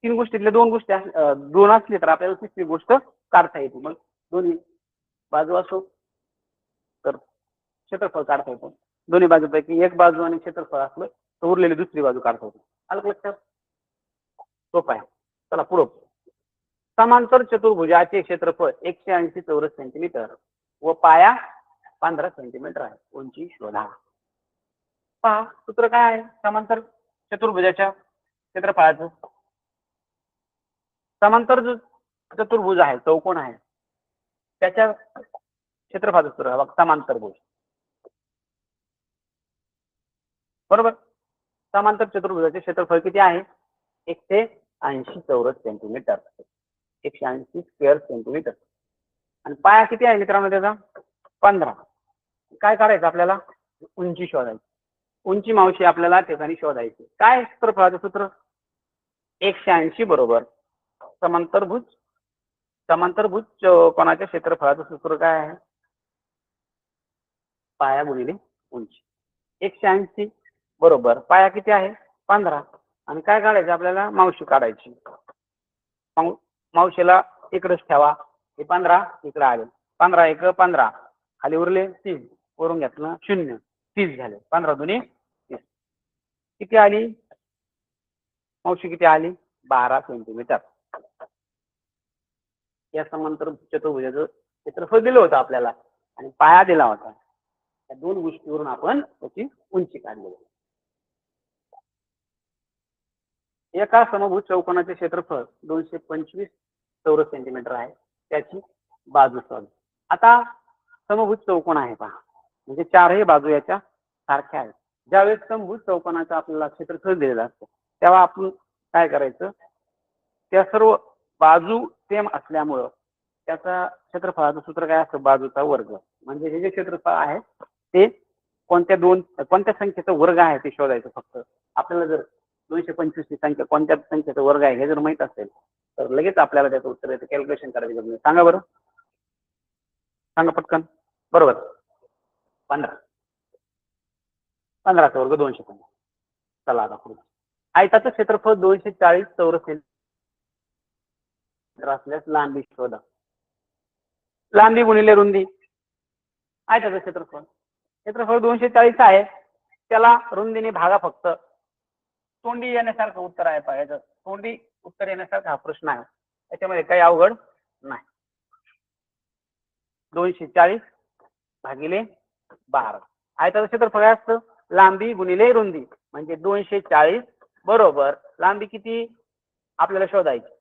तीन गोष्टीतल्या दोन गोष्टी दोन असली तर आपल्याला तिसरी गोष्ट काढता येते. मग दोन्ही बाजू असो तर क्षेत्रफळ काढता येतो. दोन्ही बाजूपैकी एक बाजू आणि क्षेत्रफळ असलं तर उरलेली दुसरी बाजू काढता येते. आलं लक्षात? सोपं आहे. चला पुढं. समांतर चतुर्भुजाचे क्षेत्रफळ 180 चौरस सेंटीमीटर व पाया 15 सेंटीमीटर आहे, उंची शोधा. पहा सूत्र काय आहे समांतर चतुर्भुजाच्या क्षेत्रफळाचं? समांतर जो चतुर्भुज आहे, चौकोन आहे, त्याच्या क्षेत्रफळाचं सूत्र बघा, समांतर भुज. बरोबर. समांतर चतुर्भुजाचे क्षेत्रफळ किती आहे? 180 चौरस सेंटीमीटर, 180 स्क्वेअर सेंटीमीटर. आणि पाया किती आहे मित्रांनो त्याचा? 15. काय करायचं आपल्याला? उंची शोधायची. उंची मावशी आपल्याला ठिकाणी शोधायची. काय क्षेत्रफळाचं सूत्र? 180 बरोबर समांतरभुज कोणाच्या क्षेत्रफळाचं सूत्र काय आहे? पाया गुणिले उंची. 180 बरोबर पाया किती आहे? 15. आणि काय काढायचं आपल्याला? मावशी काढायची. मावशीला इकडेच ठेवा. हे 15 इकडे आले. 15 1 15 खाली उरले 30, वरून घेतलं 0, 30 झाले. 15 दुनी 30. किती आली मावशी? किती आली? 12 सेंटीमीटर. या समांतर चतुर्भुजाचं क्षेत्रफळ दिलं होतं आपल्याला आणि पाया दिला होता. या दोन गोष्टीवरून आपण त्याची उंची काढली. एका समभुज चौकोनाचे क्षेत्रफळ 225 चौरस सेंटीमीटर आहे. त्याची बाजू शोधा. आता समभुज चौकोन आहे पहा, म्हणजे चारही बाजू याच्या सारख्या आहेत. ज्यावेळेस समभुज चौकोनाचं आपल्याला क्षेत्रफळ दिलेलं असतं तेव्हा आपण काय करायचं? त्या सर्व बाजू सेम असल्यामुळं त्याचा क्षेत्रफळाचं सूत्र काय असतं? बाजूचा वर्ग. म्हणजे हे जे क्षेत्रफळ आहे ते कोणत्या संख्येचा वर्ग आहे ते शोधायचं फक्त. आपल्याला जर 225 ही संख्या कोणत्या संख्येचा वर्ग आहे हे जर माहित असेल तर लगेच आपल्याला त्याचं उत्तर येतं. कॅल्क्युलेशन करायची गरज नाही. सांगा बरं, सांगा पटकन. बरोबर 15. 15चा वर्ग 250. चला आता पुढे. आयताचं क्षेत्रफळ 240 चौरस सेंटीमीटर असल्यास लांबी शोधा. लांबी गुणिले रुंदी. आयताचं क्षेत्रफळ 240 आहे, त्याला रुंदीने भागा फक्त. तोंडी येण्यासारखं उत्तर आहे पाहिजे. तोंडी उत्तर येण्यासारखा हा प्रश्न आहे, त्याच्यामध्ये काही अवघड नाही. 240 भागिले 12. आयताचं क्षेत्रफळ काय असतं? लांबी गुणिले रुंदी. म्हणजे 240 बरोबर लांबी किती आपल्याला शोधायची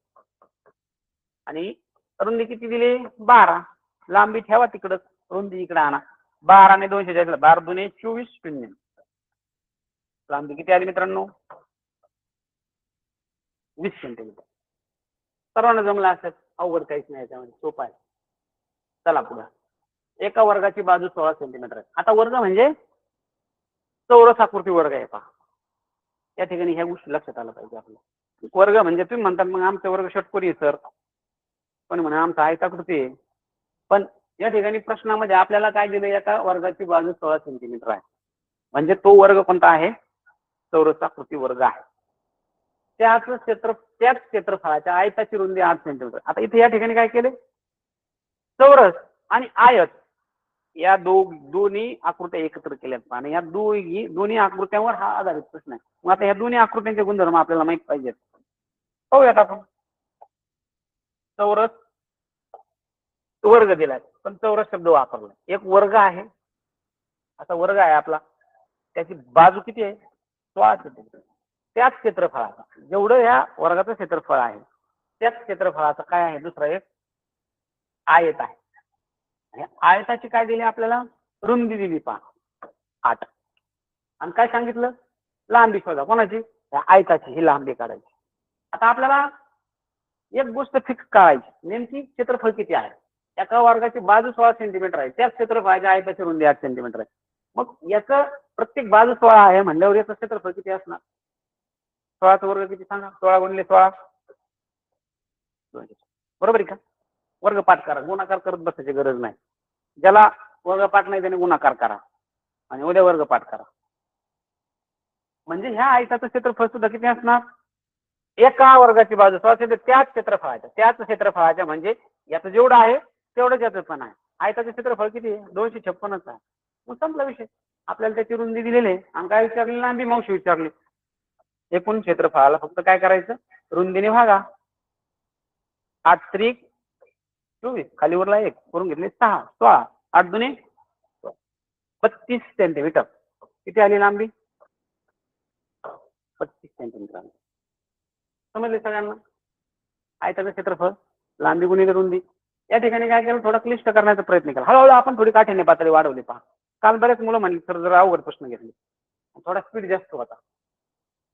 आणि रुंदी किती दिली? 12. लांबी ठेवा तिकडं, रुंदी इकडे आणा. 12 ने 240, 12 दुने 24 शून्य. लांबी किती आली मित्रांनो? 20 सेंटीमीटर. सर्वांना जमलं असेल, अवघड काहीच नाही याच्यामध्ये, सोपं आहे. चला पुढे. एका वर्गाची बाजू 16 सेंटीमीटर आहे. आता वर्ग म्हणजे चौरस आकृती वर्ग आहे पहा. या ठिकाणी ह्या गोष्टी लक्षात आलं पाहिजे आपल्याला. वर्ग म्हणजे तुम्ही म्हणतात मग आमचा वर्ग षटकोनी आहे सर, पण म्हणा आमचा आयताकृती आहे. पण या ठिकाणी प्रश्नामध्ये आपल्याला काय दिलं? एका वर्गाची बाजू 16 सेंटीमीटर आहे, म्हणजे तो वर्ग कोणता आहे? चौरसाकृती वर्ग आहे. त्याच क्षेत्रफळाच्या आयताची रुंदी 8 सेंटीमीटर. आता इथे या ठिकाणी काय केले? चौरस आणि आयत या दोन्ही आकृत्या एकत्र केल्यात आणि या दोन्ही आकृत्यांवर हा आधारित प्रश्न आहे. मग आता या दोन्ही आकृत्यांचे गुणधर्म आपल्याला माहित पाहिजेत. पाहूयात आपण. चौरस वर्ग दिलाय, पण चौरस शब्द वापरला. एक वर्ग आहे, असा वर्ग आहे आपला, त्याची बाजू किती आहे? 16 सेंटीमीटर. त्याच क्षेत्रफळाचा, जेवढं या वर्गाचं क्षेत्रफळ आहे त्याच क्षेत्रफळाचा काय आहे? दुसरा एक आयत आहे. आणि आयताची काय दिली आपल्याला? रुंदी दिली पहा 8. आणि काय सांगितलं? लांबी शोधा. कोणाची? आयताची. ही लांबी काढायची. आता आपल्याला एक गोष्ट फिक्स करायची, नेमकी क्षेत्रफळ किती आहे? एका वर्गाची बाजू 16 सेंटीमीटर आहे, त्याच क्षेत्रफळाच्या आयताची रुंदी 8 सेंटीमीटर आहे. मग याचं प्रत्येक बाजू 16 आहे म्हणल्यावर याचं क्षेत्रफळ किती असणार? 16चा वर्ग किती सांगा? 16 गुणिले 16 बरोबर आहे का? वर्ग पाठ करा, गुणाकार करत बसायची गरज नाही. ज्याला वर्ग पाठ नाही त्याने गुणाकार करा आणि उद्या वर्ग पाठ करा. म्हणजे ह्या आयताचं क्षेत्रफळ सुद्धा किती असणार? एका वर्गाची बाजू 16 त्याच क्षेत्रफळाच्या म्हणजे याचं जेवढं आहे तेवढंच याचं पण आहे. आयताचं क्षेत्रफळ किती आहे? 256 आहे. मग संपला विषय. आपल्याला त्याची रुंदी दिलेली आहे आणि काय विचारली? लांबी मावशी विचारली. एकूण क्षेत्रफळाला फक्त काय करायचं? रुंदीने भागा. 8 त्रिक 24, खाली वरला 1 करून घेतले 6, 16, 8 दुने 32 सेंटीमीटर. किती आली लांबी? 32 सेंटीमीटर. समजले सगळ्यांना? आयताचं क्षेत्रफळ, लांबी गुणिले रुंदी. या ठिकाणी काय केलं? थोडा क्लिष्ट करण्याचा प्रयत्न केला. हळूहळू आपण थोडी काठीण्य पातळी वाढवली पहा. काल बरेच मुलं म्हणली सर जरा अवघड प्रश्न घेतले, थोडा स्पीड जास्त होता.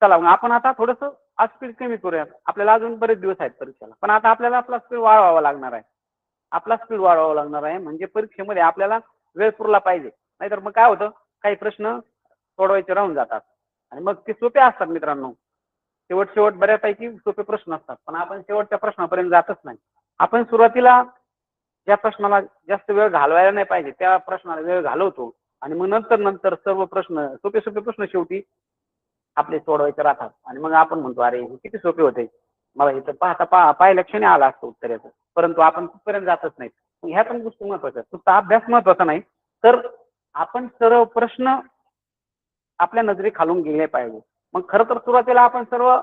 चला मग आपण आता थोडंसं आज स्पीड कमी करूया. आपल्याला अजून बरेच दिवस आहेत परीक्षेला, पण आता आपल्याला आपला स्पीड वाढवावा लागणार आहे. आपला स्पीड वाढवावा लागणार आहे म्हणजे परीक्षेमध्ये आपल्याला वेळ पुरला पाहिजे. नाहीतर मग काय होतं, काही प्रश्न सोडवायचे राहून जातात आणि मग ते सोपे असतात मित्रांनो. शेवट बऱ्यापैकी सोपे प्रश्न असतात, पण आपण शेवटच्या प्रश्नापर्यंत जातच नाही. आपण सुरुवातीला ज्या प्रश्नाला जास्त वेळ घालवायला नाही पाहिजे त्या प्रश्नाला वेळ घालवतो आणि मग नंतर सर्व प्रश्न सोपे प्रश्न शेवटी आपले सोडवायचे राहतात आणि मग आपण म्हणतो अरे हे किती सोपे होते, मला इथं पाहिल्या क्षणी आला असतं उत्तर याचं. परंतु आपण तिथपर्यंत जातच नाही. ह्या पण गोष्टी महत्वाच्या आहेत. फक्त अभ्यास महत्वाचा नाही, तर आपण सर्व प्रश्न आपल्या नजरे खालून गेले पाहिजे. मग खरं तर सुरुवातीला आपण सर्व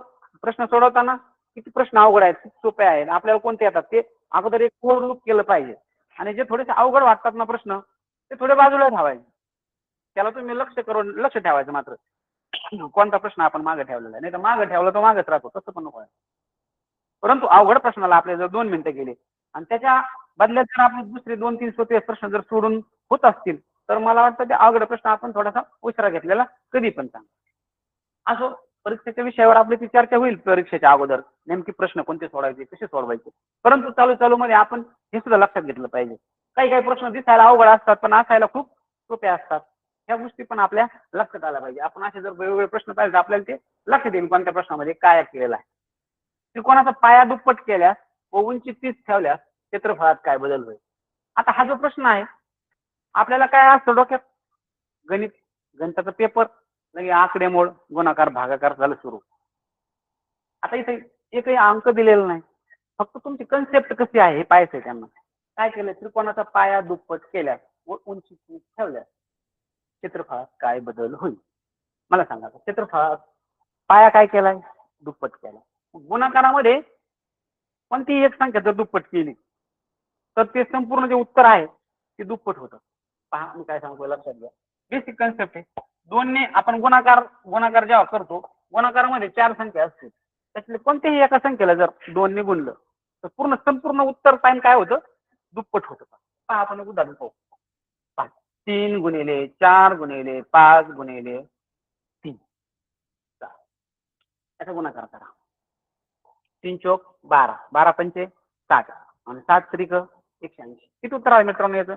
प्रश्न सोडवताना किती प्रश्न अवघड आहेत, किती सोपे आहेत, आपल्याला कोणते येतात ते अगोदर एक ओव्हरलुक केलं पाहिजे आणि जे थोडेसे अवघड वाटतात ना प्रश्न ते थोडे बाजूला ठेवायचे. त्याला तुम्ही लक्ष ठेवायचं मात्र कोणता प्रश्न आपण मागे ठेवलेला आहे. नाही तर मागे ठेवला तो मागेच राहतो, तसं पण नको. परंतु अवघड प्रश्नाला आपले जर 2 मिनिटं गेले आणि त्याच्या बदल्यात जर आपण दुसरे 2-3 सोपे प्रश्न जर सोडून होत असतील तर मला वाटतं ते अवघड प्रश्न आपण थोडासा उशिरा घेतलेला कधी पण चांगला. असो, परीक्षेच्या विषयावर आपली ती चर्चा होईल परीक्षेच्या अगोदर, नेमकी प्रश्न कोणते सोडवायचे, कसे सोडवायचे. परंतु चालू मध्ये आपण हे सुद्धा लक्षात घेतलं पाहिजे, काही प्रश्न दिसायला अवघड असतात पण असायला खूप सोपे असतात. ह्या गोष्टी पण आपल्या लक्षात आल्या पाहिजे. आपण असे जर वेगवेगळे प्रश्न पाहिले तर आपल्याला ते लक्षात येईल कोणत्या प्रश्नामध्ये काय केलेलं आहे. त्रिकोणाचा पाया दुप्पट केल्यास व उंची 30 ठेवल्यास क्षेत्रफळात काय बदल होईल. आता हा जो प्रश्न आहे आपल्याला काय असतं डोक्यात, गणिताचा पेपर लगे आकडेमोड गुणाकार भागाकार झालं सुरू. आता इथे एकही अंक दिलेला नाही, फक्त तुमची कन्सेप्ट कशी आहे हे पाहायचंय त्यांना. काय केलं, त्रिकोणाचा पाया दुप्पट केल्यास व उंची 30 ठेवल्यास क्षेत्रफळात काय बदल होईल. मला सांगा, क्षेत्रफळात पाया काय केलाय, दुप्पट केला. गुणाकारामध्ये कोणतीही एक संख्या जर दुप्पट केली तर ते संपूर्ण जे उत्तर आहे ते दुप्पट होतं. पहा मी काय सांगतो लक्षात घ्या. बेसिक कन्सेप्ट आहे. दोनने आपण गुणाकार जेव्हा करतो, गुणाकारामध्ये 4 संख्या असतील, त्यातले कोणत्याही एका संख्येला जर 2 ने गुणलं तर संपूर्ण उत्तर टाइम काय होतं, दुप्पट होतं. पहा आपण एक उदाहरण पाहू. 3 गुणिले 4 गुणिले 5 गुणिले 3 याचा गुणाकार करा. 3 चौक 12, 12 पंचे 60 आणि 7 त्रिक 180. किती उत्तर आहे मित्रांनो याचं?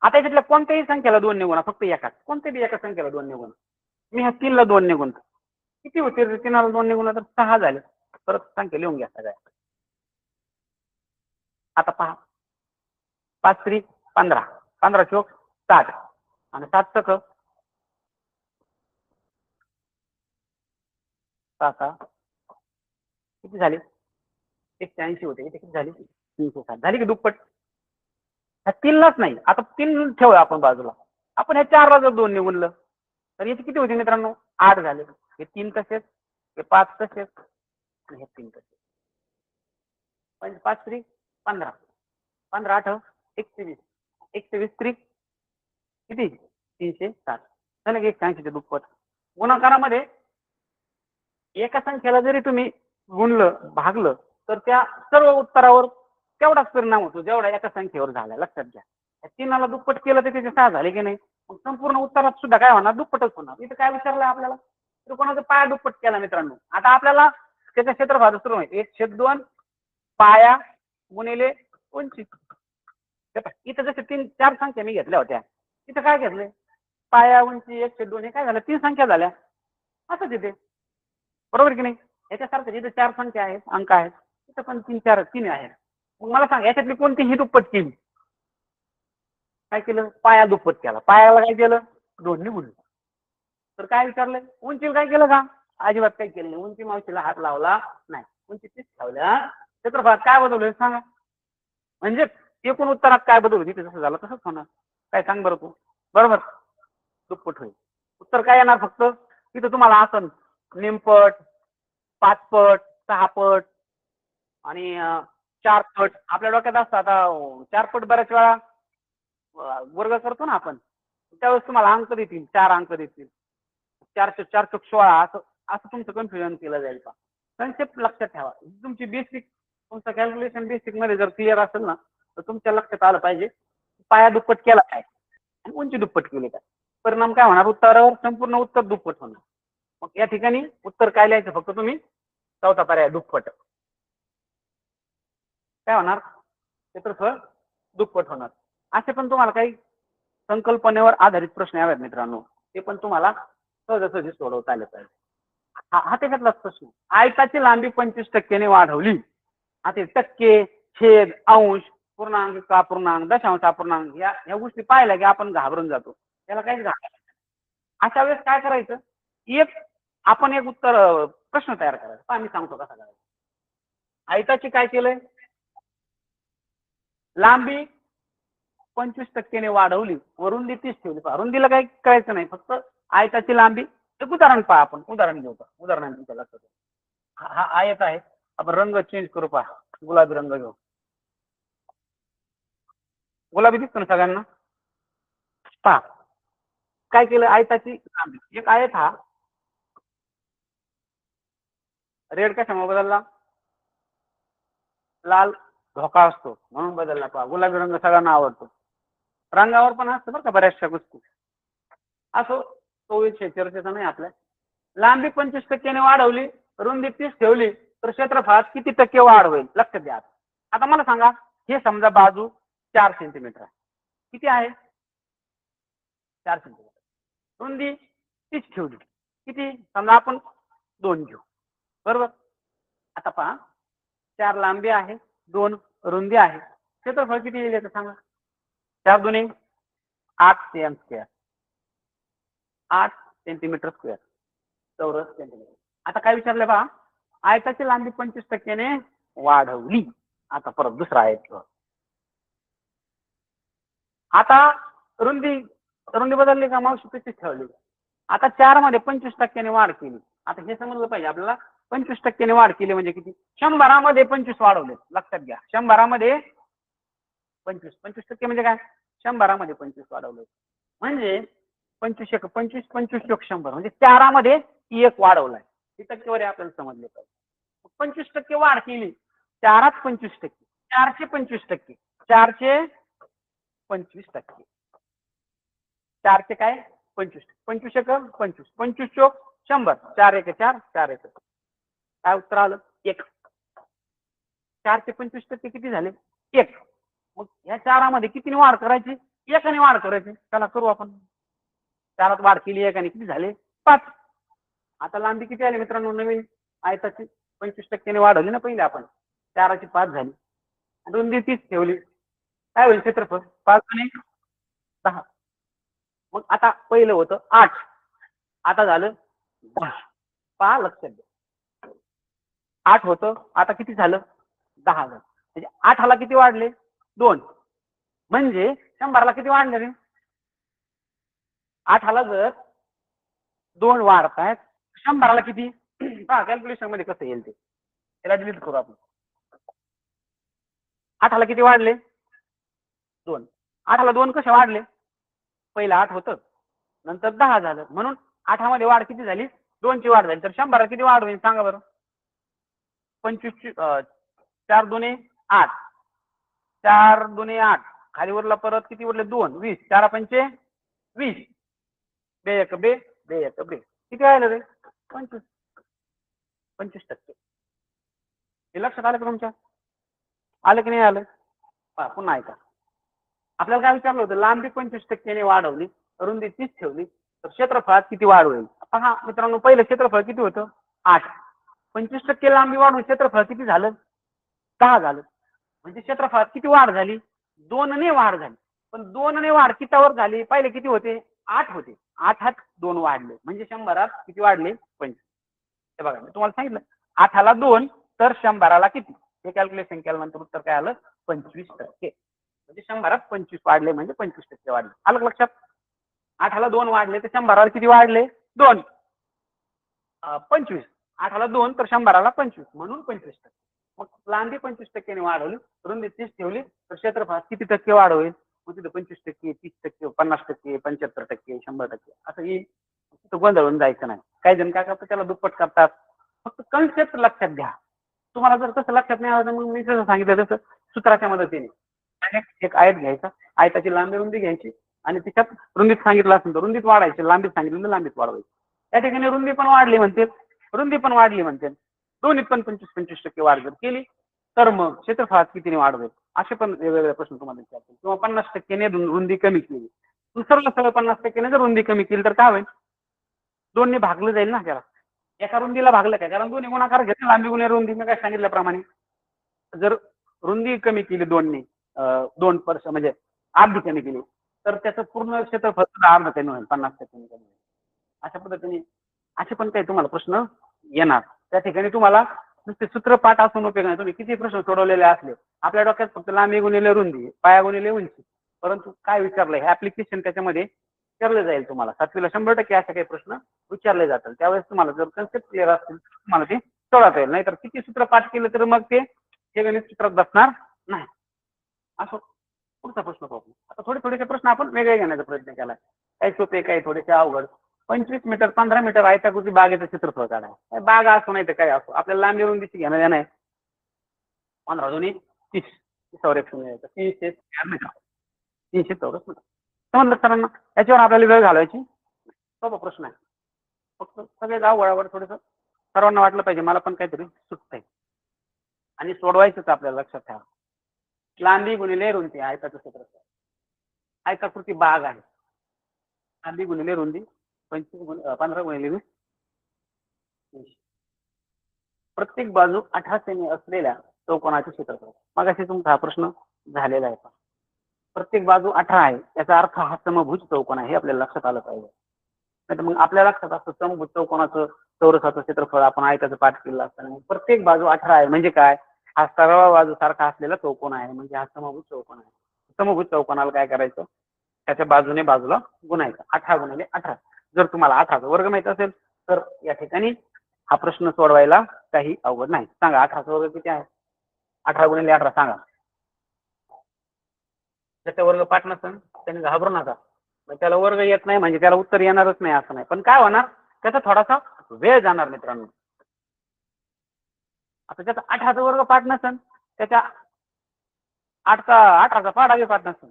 आता याच्यातल्या कोणत्याही संख्येला 2 ने गुणा, फक्त एकाच कोणत्याही एका संख्येला 2 ने गुणा. मी ह्या 3 ला 2 ने गुणतो, किती होते? 3 ला 2 ने गुणा तर 6 झाले. परत संख्या लिहून घ्या सगळ्या. आता पहा, 5 त्रिक 15, 15 चौक 60 आणि 7 चौक 6 किती झाले? 180 होते. इथे किती झाली? 360 झाली की दुप्पट. ह्या 3 लाच नाही, आता 3 ठेवूया आपण बाजूला. आपण ह्या 4 ला जर 2 ने गुणलं तर याचे किती होते मित्रांनो? 8 झाले. हे 3 तसेच, हे 5 तसेच आणि हे 3 तसेच. 5 त्रिक 15, 15 8 120, 120 त्रिक किती? 360 झालं की 180 चे दुप्पट. गुणाकारामध्ये एका संख्येला जरी तुम्ही गुणलं भागलं तर त्या सर्व उत्तरावर तेवढाच परिणाम होतो जेवढा एका संख्येवर झाला. लक्षात घ्या. 3ला दुप्पट केलं तर त्याचे 6 झाले की नाही, मग संपूर्ण उत्तरात सुद्धा काय होणार, दुप्पटच होणार. इथं काय विचारलं आपल्याला, त्रिकोणाचा पाया दुप्पट केला मित्रांनो. आता आपल्याला त्याच्या क्षेत्रफळाचं सूत्र माहिती, 1/2 पाया गुणिले उंची. इथं जसे 3-4 संख्या मी घेतल्या होत्या, इथं काय घेतलंय, पाया उंची 1/2 हे काय झालं, 3 संख्या झाल्या. असं तिथे बरोबर की नाही. याच्यासारखं जिथे 4 संख्या आहेत, अंक आहेत, तिथं पण 3 आहेत. मग मला सांग याच्यातली कोणतीही दुप्पट केली, काय केलं, पाया दुप्पट केला. पायाला काय केलं, 2 ने गुणलं. तर काय विचारलंय, उंचीला काय केलं का, अजिबात काही केलं नाही. उंची मावशीला हात लावला नाही. उंची 30 ठेवल्या, क्षेत्रफळात काय बदललं सांगा. म्हणजे एकूण उत्तरात काय बदल होती, जसं झालं तसंच होणार. काय सांग बरं तू, बरोबर दुप्पट होईल. उत्तर काय येणार, फक्त तिथं तुम्हाला असं निमपट 5 पट 6 पट आणि 4 पट आपल्या डोक्यात असतं. आता 4 पट बऱ्याच वेळा वर्ग करतो ना आपण, त्यावेळेस तुम्हाला अंक देतील, 4 अंक देतील. 4 चौक 16 असं असं तुमचं कन्फ्युजन केलं जाईल का. कन्सेप्ट लक्षात ठेवा. तुमची बेसिक, तुमचं कॅल्क्युलेशन बेसिक मध्ये जर क्लिअर असेल ना तर तुमच्या लक्षात आलं पाहिजे पाया दुप्पट केला काय आणि उंची दुप्पट केली काय, परिणाम काय होणार, उत्तरावर संपूर्ण उत्तर दुप्पट होणार. मग या ठिकाणी उत्तर काय लिहायचं फक्त तुम्ही चौथा पर्याय दुप्पट. काय होणार क्षेत्रफळ दुप्पट होणार. असे पण तुम्हाला काही संकल्पनेवर आधारित प्रश्न यावेत मित्रांनो, ते पण तुम्हाला सहजासहजी सोडवता आले पाहिजे. हा त्याच्यातलाच प्रश्न. आयताची लांबी 25% वाढवली. आता टक्के, छेद, अंश, पूर्णांक का पूर्णांक, दशांश अपूर्णांक या गोष्टी पाहिल्या की आपण घाबरून जातो. त्याला काहीच घाबरायचं. अशा वेळेस काय करायचं, आपण एक उत्तर प्रश्न तयार करायचा. मी सांगतो कसा करायचा. आयताची काय केलंय, लांबी 25% वाढवली, रुंदी 30 ठेवली. रुंदीला काही करायचं नाही, फक्त आयताची लांबी. एक उदाहरण पहा, आपण उदाहरण घेऊ. उदाहरण तुमच्या लक्षात. हा आयत आहे, आपण रंग चेंज करू. पहा, गुलाबी रंग घेऊ. गुलाबी दिसतो ना सगळ्यांना. पहा काय केलं, आयताची लांबी. एक आयत हा रेड कशामुळे बदलला, लाल धोका असतो म्हणून बदलला. पहा, गुलाबी रंग सगळ्यांना आवडतो. रंगावर पण असतं बरं का बऱ्याचशा गोष्टी. असो, तो विषय चर्चेचा नाही आपल्या. लांबी 25% वाढवली, रुंदी 30 ठेवली, तर क्षेत्रफळात किती टक्के वाढ होईल लक्षात द्या. आता मला सांगा, हे समजा बाजू 4 सेंटीमीटर आहे. किती आहे, 4 सेंटीमीटर. रुंदी 30 ठेवली, किती समजा आपण 2 घेऊ. बरोबर. आता पहा, 4 लांबी आहे, 2 रुंदी आहे. क्षेत्रफळ किती येईल याचं सांगा. 4 दुने 8 cm स्क्वेअर, 8 सेंटीमीटर स्क्वेअर, चौरस सेंटीमीटर. आता काय विचारलं पहा, आयताची लांबी 25% वाढवली. आता परत दुसरा आयत. आता रुंदी बदलली का, मावशी 25 ठेवली. आता 4 मध्ये 25% वाढ केली. आता हे समजलं पाहिजे आपल्याला, 25% वाढ केली म्हणजे किती. 100 मध्ये 25 वाढवले, लक्षात घ्या. 100 मध्ये 25% म्हणजे काय, 100 मध्ये 25 वाढवले म्हणजे 25 25 25 100 म्हणजे 4 मध्ये 1 वाढवलाय. ही टक्केवारी आपल्याला समजली पाहिजे. 25% वाढ केली, 4त 25%, 4चे 25%, 4चे 25%, 4चे काय 25, 25 1 25, 25 चोक 100, 4 1 4, 4 1 काय उत्तर आलं 1. 4चे 25% किती झाले 1. मग या 4 मध्ये किती वाढ करायची, 1 ने वाढ करायची. चला करू आपण. 4त वाढ केली 1 आणि किती झाले 5. आता लांबी किती आली मित्रांनो, नवीन आयताची 25% ने वाढवली ना पहिले आपण. 4ची 5 झाली, रुंदी 30 ठेवली, काय होईल क्षेत्रफळ 5 आणि 10. मग आता पहिलं होतं 8, आता झालं 10. पहा लक्षात द्या, 8 होतं, आता किती झालं 10 झालं. म्हणजे 8ला किती वाढले 2, म्हणजे 100ला किती वाढले रे. 8ला जर 2 वाढतायत, 100ला किती. पहा कॅल्क्युलेशन मध्ये कसं येईल ते, त्याला डिलीट करू आपण. 8ला किती वाढले 2. 8ला 2 कसे वाढले, पहिलं 8 होतं, नंतर 10 झालं, म्हणून 8 मध्ये वाढ किती झाली 2 ची वाढ झाली. तर 100ला किती वाढ होईल सांगा बरं. 25 4 दुने 8, 4 दुने 8, खाली वरला परत किती उरले 2, 20, 4 पंचे 20, बे एक बे, बे एक बे, किती राहिलं रे 25. 25%. हे लक्षात आलं का तुमच्या, आलं की नाही आलं. पुन्हा ऐका, आपल्याला काय विचारलं होतं, लांबी 25% ने वाढवली, रुंदी 30 ठेवली, तर क्षेत्रफळात किती वाढ होईल. पहा मित्रांनो, पहिलं क्षेत्रफळ किती होतं 8, 25% लांबी वाढून क्षेत्रफळ किती झालं 10 झालं. म्हणजे क्षेत्रफळात किती वाढ झाली 2 ने वाढ झाली. पण 2 ने वाढ कितीवर झाली, पहिले किती होते 8 होते, 8 2 वाढले, म्हणजे 100त किती वाढले 25. हे बघा मी तुम्हाला सांगितलं, 8ला 2 तर 100ला किती, हे कॅल्क्युलेशन केल्यानंतर उत्तर काय आलं 25%. म्हणजे 100त 25 वाढले म्हणजे 25% वाढले. आलं लक्षात. 8ला 2 वाढले तर 100ला किती वाढले 2, 25. 8ला 2 तर 100ला 25 म्हणून 25%. मग लांबी 25% ने वाढवली, रुंदी 30 ठेवली, तर क्षेत्रफळात किती टक्के वाढ होईल. मग तिथे 25%, 30%, 50%, 75%, 100% असं येईल. तिथं गोंधळून जायचं नाही. काही जण काय करतात त्याला दुप्पट करतात. फक्त कन्सेप्ट लक्षात घ्या. तुम्हाला जर तसं लक्षात नाही आलं तर मग मी जसं सांगितलं तसं सूत्राच्या मदतीने एक आयत घ्यायचा, आयताची लांबी रुंदी घ्यायची आणि त्याच्यात रुंदीत सांगितलं असेल तर रुंदीत वाढायची, लांबीत सांगितलं तर लांबीत वाढवायची. त्या ठिकाणी रुंदी पण वाढली म्हणते, रुंदी पण वाढली म्हणते, दोन्हीत पण 25-25% वाढ जर केली तर मग क्षेत्रफळात कितीने वाढ होईल. असे पण वेगवेगळे प्रश्न तुम्हाला विचारतील. किंवा 50%ने रुंदी कमी केली, सरळ सरळ 50%ने जर रुंदी कमी केली तर काय होईल, दोन्ही भागलं जाईल ना त्याला. एका रुंदीला भागलं काय, कारण दोन्ही गुणाकार घेतले लांबी गुन्हे रुंदी, मी काय सांगितल्याप्रमाणे जर रुंदी कमी केली दोनने 2% म्हणजे अर्धी कमी केली तर त्याचं पूर्ण क्षेत्रफळ अर्ध कमी होईल, 50% कमी होईल. अशा पद्धतीने असे पण काही तुम्हाला प्रश्न येणार. त्या ठिकाणी तुम्हाला नुसते सूत्रपाठ असून उपयोग नाही. तुम्ही किती प्रश्न सोडवलेले असले, आपल्या डोक्यात फक्त लांबी गुणिले रुंदी, पाया गुणिले उंची, परंतु काय विचारलं हे ऍप्लिकेशन त्याच्यामध्ये विचारलं जाईल तुम्हाला. 7वीला 100% असे काही प्रश्न विचारले जातात. त्यावेळेस तुम्हाला जर कन्सेप्ट क्लिअर असतील तुम्हाला ते सोडवता येईल. नाहीतर किती सूत्रपाठ केलं तर मग ते गणित सूत्रात बसणार नाही. असं पुढचा प्रश्न पाहू. आता थोडे थोडेसे प्रश्न आपण वेगळे घेण्याचा प्रयत्न केला, काही सोपे काही थोडेसे अवघड. 25 मीटर 15 मीटर आयताकृती बागेचं चित्रफळ काढा. बाग असो नाही तर काय असो, आपल्याला लांबी रुंदीची घेणं देणं आहे. 15 दोन्ही 30, 30वर 100 304 मीटर, 300 चौरस मीटर. समजलं सरांना? याच्यावर आपल्याला वेळ घालवायची सोपा प्रश्न आहे. फक्त सगळे अवघडावर थोडंसं सर्वांना वाटलं पाहिजे मला पण काहीतरी सुचतंय आणि सोडवायचंच आपल्याला. लक्षात ठेवा, लांबी गुणिले रुंदी आयताचं क्षेत्रफळ, आयताकृती बाग आहे, लांबी गुणिले रुंदी 15 गुणिले 20, प्रत्येक बाजू 18 सेमी असलेल्या चौकोनाचे क्षेत्रफळ. मग अशी तुमचा हा प्रश्न झालेला आहे. प्रत्येक बाजू 18 आहे याचा अर्थ हा समभुज चौकोन आहे, हे आपल्याला लक्षात आलं पाहिजे. नाही तर मग आपल्या लक्षात असतं समभुज चौकोनाचं चौरसाचं क्षेत्रफळ आपण आयताचं पाठ केलेलं असताना प्रत्येक बाजू 18 आहे म्हणजे काय, हा सर्व बाजू सारखा असलेला चौकोन आहे म्हणजे हा समभुज चौकोन आहे. समभुज चौकोनाला काय करायचं, त्याच्या बाजूने बाजूला गुणायचं, 18 गुणिले 18. जर तुम्हाला 18चा वर्ग माहित असेल तर या ठिकाणी हा प्रश्न सोडवायला काही अवघड नाही. सांगा 18चा वर्ग किती आहे, 18 गुणिले 18 सांगा. त्याचा वर्ग पाठ नसेल त्याने घाबरू नका, त्याला वर्ग येत नाही म्हणजे त्याला उत्तर येणारच नाही असं नाही, पण काय होणार त्याचा थोडासा वेळ जाणार मित्रांनो. आता त्याचा 18चा वर्ग पाठ नसेल, त्याच्या 18चा पाढा बी पाठ नसेल,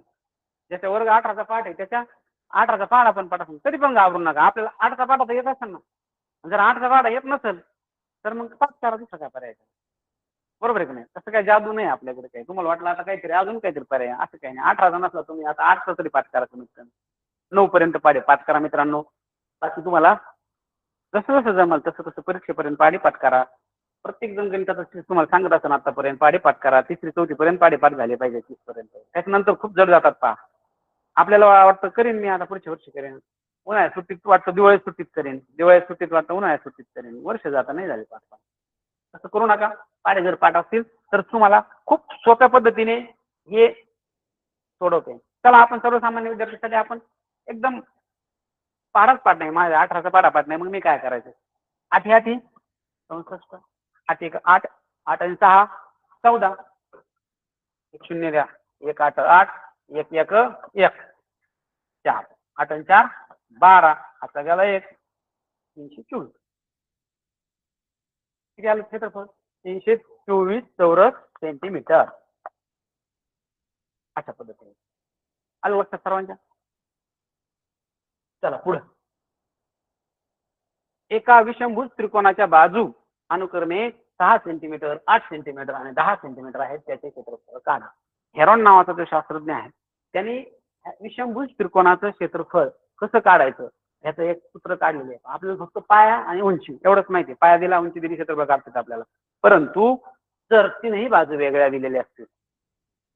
ज्याच्या वर्ग 18चा पाठ आहे त्याच्या 18चा पाढा पण पाठ असेल तरी पण घाबरू नका. आपल्याला 8चा पाढा तर येत असेल ना, जर 8चा पाढा येत नसेल तर मग 5 करा, दुसरा काय पर्याय, बरोबर आहे की नाही. तसं काही जादू नाही आपल्याकडे, काही तुम्हाला वाटलं आता काहीतरी अजून काहीतरी पर्याय, असं काही नाही. 18चा नसला तुम्ही आता 8चा तरी पाठ करा, तुम्ही 9 पर्यंत पाढे पाठ करा मित्रांनो. बाकी तुम्हाला जसं जसं जमल तसं तसं परीक्षेपर्यंत पाढे पाठ करा. प्रत्येक जण गणिताचं तुम्हाला सांगत असताना आतापर्यंत पाढे पाठ करा, 3री 4थी पर्यंत पाढे पाठ झाले पाहिजे 30 पर्यंत. त्याच्यानंतर खूप जड जातात पहा. आपल्याला वाटतं करीन मी आता पुढच्या वर्षी करेन, उन्हाळ्यात सुट्टीत वाटतं दिवाळी सुट्टीत करेन, दिवाळी सुट्टीत वाटतं उन्हाळ्यात सुट्टीत करेन, वर्ष जाता नाही झाले पाठ. असं करू नका. पाढे जर पाठ असतील तर तुम्हाला खूप सोप्या पद्धतीने हे सोडवते. चला आपण सर्वसामान्य विद्यार्थ्यांसाठी आपण एकदम पाढाच पाठ नाही, माझ्या 18चा पाढा पाठ नाही, मग मी काय करायचं, 8 8 64, 8 1 8, 8 आणि 6 14, एक शून्य द्या, 1 8 8, 1 1 1 4, 8 आणि 4 12, आता गेला 1 324. किती आलं क्षेत्रफळ, 324 चौरस सेंटीमीटर. अशा पद्धतीने आलं लक्षात सर्वांच्या. चला पुढे, एका विषमभुज त्रिकोणाच्या बाजू अनुक्रमे 6 सेंटीमीटर 8 सेंटीमीटर आणि 10 सेंटीमीटर आहेत, त्याचे क्षेत्रफळ काढा. हेरॉन नावाचा जो शास्त्रज्ञ आहे त्यांनी विषमभुज त्रिकोणाचं क्षेत्रफळ कसं काढायचं याचं एक सूत्र काढलेलं आहे. आपल्याला फक्त पाया आणि उंची एवढंच माहिती आहे, पाया दिला उंची दिली क्षेत्रफळ काढतात आपल्याला. परंतु जर तीनही बाजू वेगळ्या दिलेल्या असतील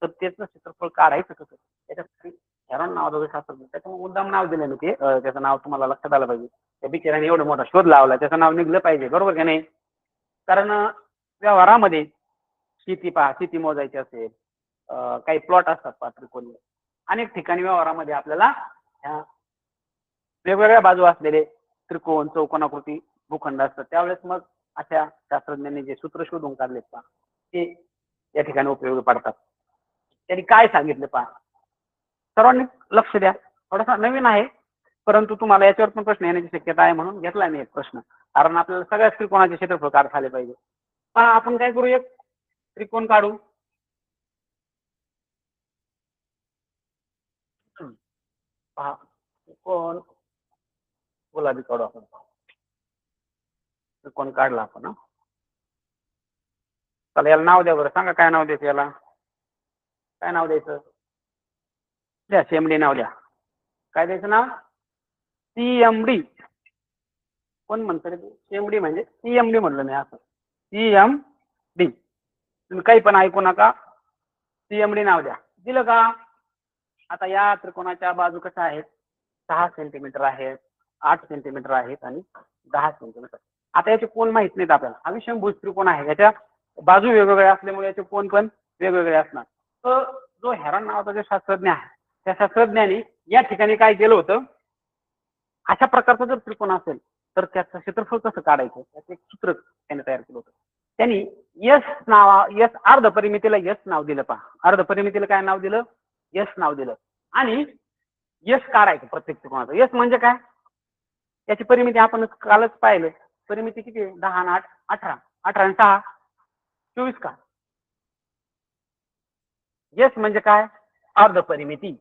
तर त्याचं क्षेत्रफळ काढायचं कसं, त्याच्यासाठी हेरॉन नावाचा जो शास्त्रज्ञ त्याच्यामुळे मुद्दाम नाव दिलं ते, त्याचं नाव तुम्हाला लक्षात आलं पाहिजे. त्या बिचाऱ्याने एवढा मोठा शोध लावला, त्याचं नाव निघलं पाहिजे, बरोबर की नाही. कारण व्यवहारामध्ये शेती पहा, शेती मोजायची असेल, काही प्लॉट असतात पहा त्रिकोणी, अनेक ठिकाणी व्यवहारामध्ये आपल्याला ह्या वेगवेगळ्या बाजू असलेले त्रिकोण चौकोनाकृती भूखंड असतात. त्यावेळेस मग अशा शास्त्रज्ञांनी जे सूत्र शोधून काढलेत पहा ते या ठिकाणी उपयोगी पडतात. त्यांनी काय सांगितलं पहा, सर्वांनी लक्ष द्या. थोडासा नवीन आहे परंतु तुम्हाला याच्यावर पण प्रश्न येण्याची शक्यता आहे म्हणून घेतला मी एक प्रश्न, कारण आपल्याला सगळ्याच त्रिकोणाचे क्षेत्रफळ काढता आले पाहिजे. पण आपण काय करू, एक त्रिकोण काढू. पहा त्रिकोण गुलाबी काढू आपण. त्रिकोण काढला आपण हं. चला याला नाव द्या बरं, सांगा काय नाव द्यायचं याला, काय नाव द्यायचं, द्या सीएमडी नाव द्या. काय द्यायचं नाव, सीएमडी. कोण म्हणतं रे सीएमडी म्हणजे, सीएमडी म्हणलं मी असं, सीएमडी. तुम्ही काही पण ऐकू नका, सीएमडी नाव द्या. दिलं का. आता या त्रिकोणाच्या बाजू कशा आहेत, 6 सेंटीमीटर आहेत, 8 सेंटीमीटर आहेत आणि 10 सेंटीमीटर. आता याचे कोण माहित नाहीत आपल्याला, हा विषमभुज त्रिकोण आहे, याच्या बाजू वेगवेगळ्या असल्यामुळे याचे कोण पण वेगवेगळे असणार. तर जो हेरॉन नावाचा जो शास्त्रज्ञ आहे, त्या शास्त्रज्ञाने या ठिकाणी काय केलं होतं, अशा प्रकारचा जर त्रिकोण असेल तर त्याचं क्षेत्रफळ कसं काढायचं त्याचं एक सूत्र त्याने तयार केलं होतं. त्यांनी यस अर्धपरिमितीला यस नाव दिलं. पहा, अर्धपरिमितीला काय नाव दिलं, यस नाव दिलं. आणि यस काढायचं प्रत्येक त्रिकोणाचं. यस म्हणजे काय, त्याची परिमिती आपण कालच पाहिलं, परिमिती किती आहे, 10 आणि 8 18, 18 आणि 6 24 का. यस म्हणजे काय, अर्धपरिमिती.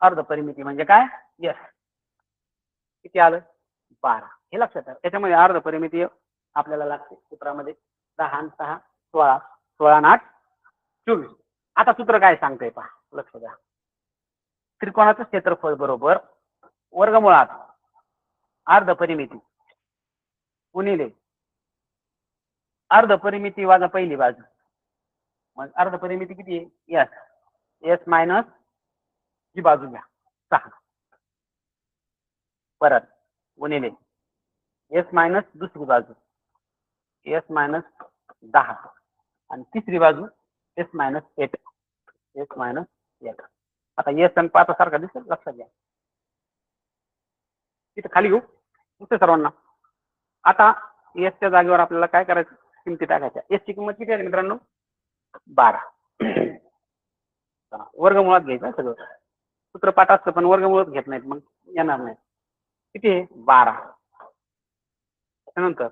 अर्धपरिमिती म्हणजे काय, यस. किती आलं, 12. हे लक्षात ठेवा, त्याच्यामध्ये अर्धपरिमिती आपल्याला लागते सूत्रामध्ये, 10 आणि 6 16, 16 आणि 8 24. आता सूत्र काय सांगतंय पहा, लक्ष द्या. त्रिकोणाचं क्षेत्रफळ बरोबर वर्गमुळात अर्धपरिमिती गुणिले अर्धपरिमिती वाजा पहिली बाजू. मग अर्धपरिमिती किती आहे, यस. यस मायनस ही बाजू घ्या 6, परत गुणिले एस मायनस दुसरी बाजू एस मायनस 10 आणि तिसरी बाजू एस मायनस 8, एस मायनस 8. आता एस आणि 5 सारखा दिसेल, लक्षात घ्या. तिथे खाली घेऊ दिसते सर्वांना. आता एसच्या जागेवर आपल्याला काय करायचं, किमती टाकायच्या. एसची किंमत किती आहे मित्रांनो, 12. वर्गमुळात घ्यायचं सगळं, सूत्रपाठ असतं पण वर्गमुळात घेत नाहीत, मग येणार नाही. किती आहे, 12. त्यानंतर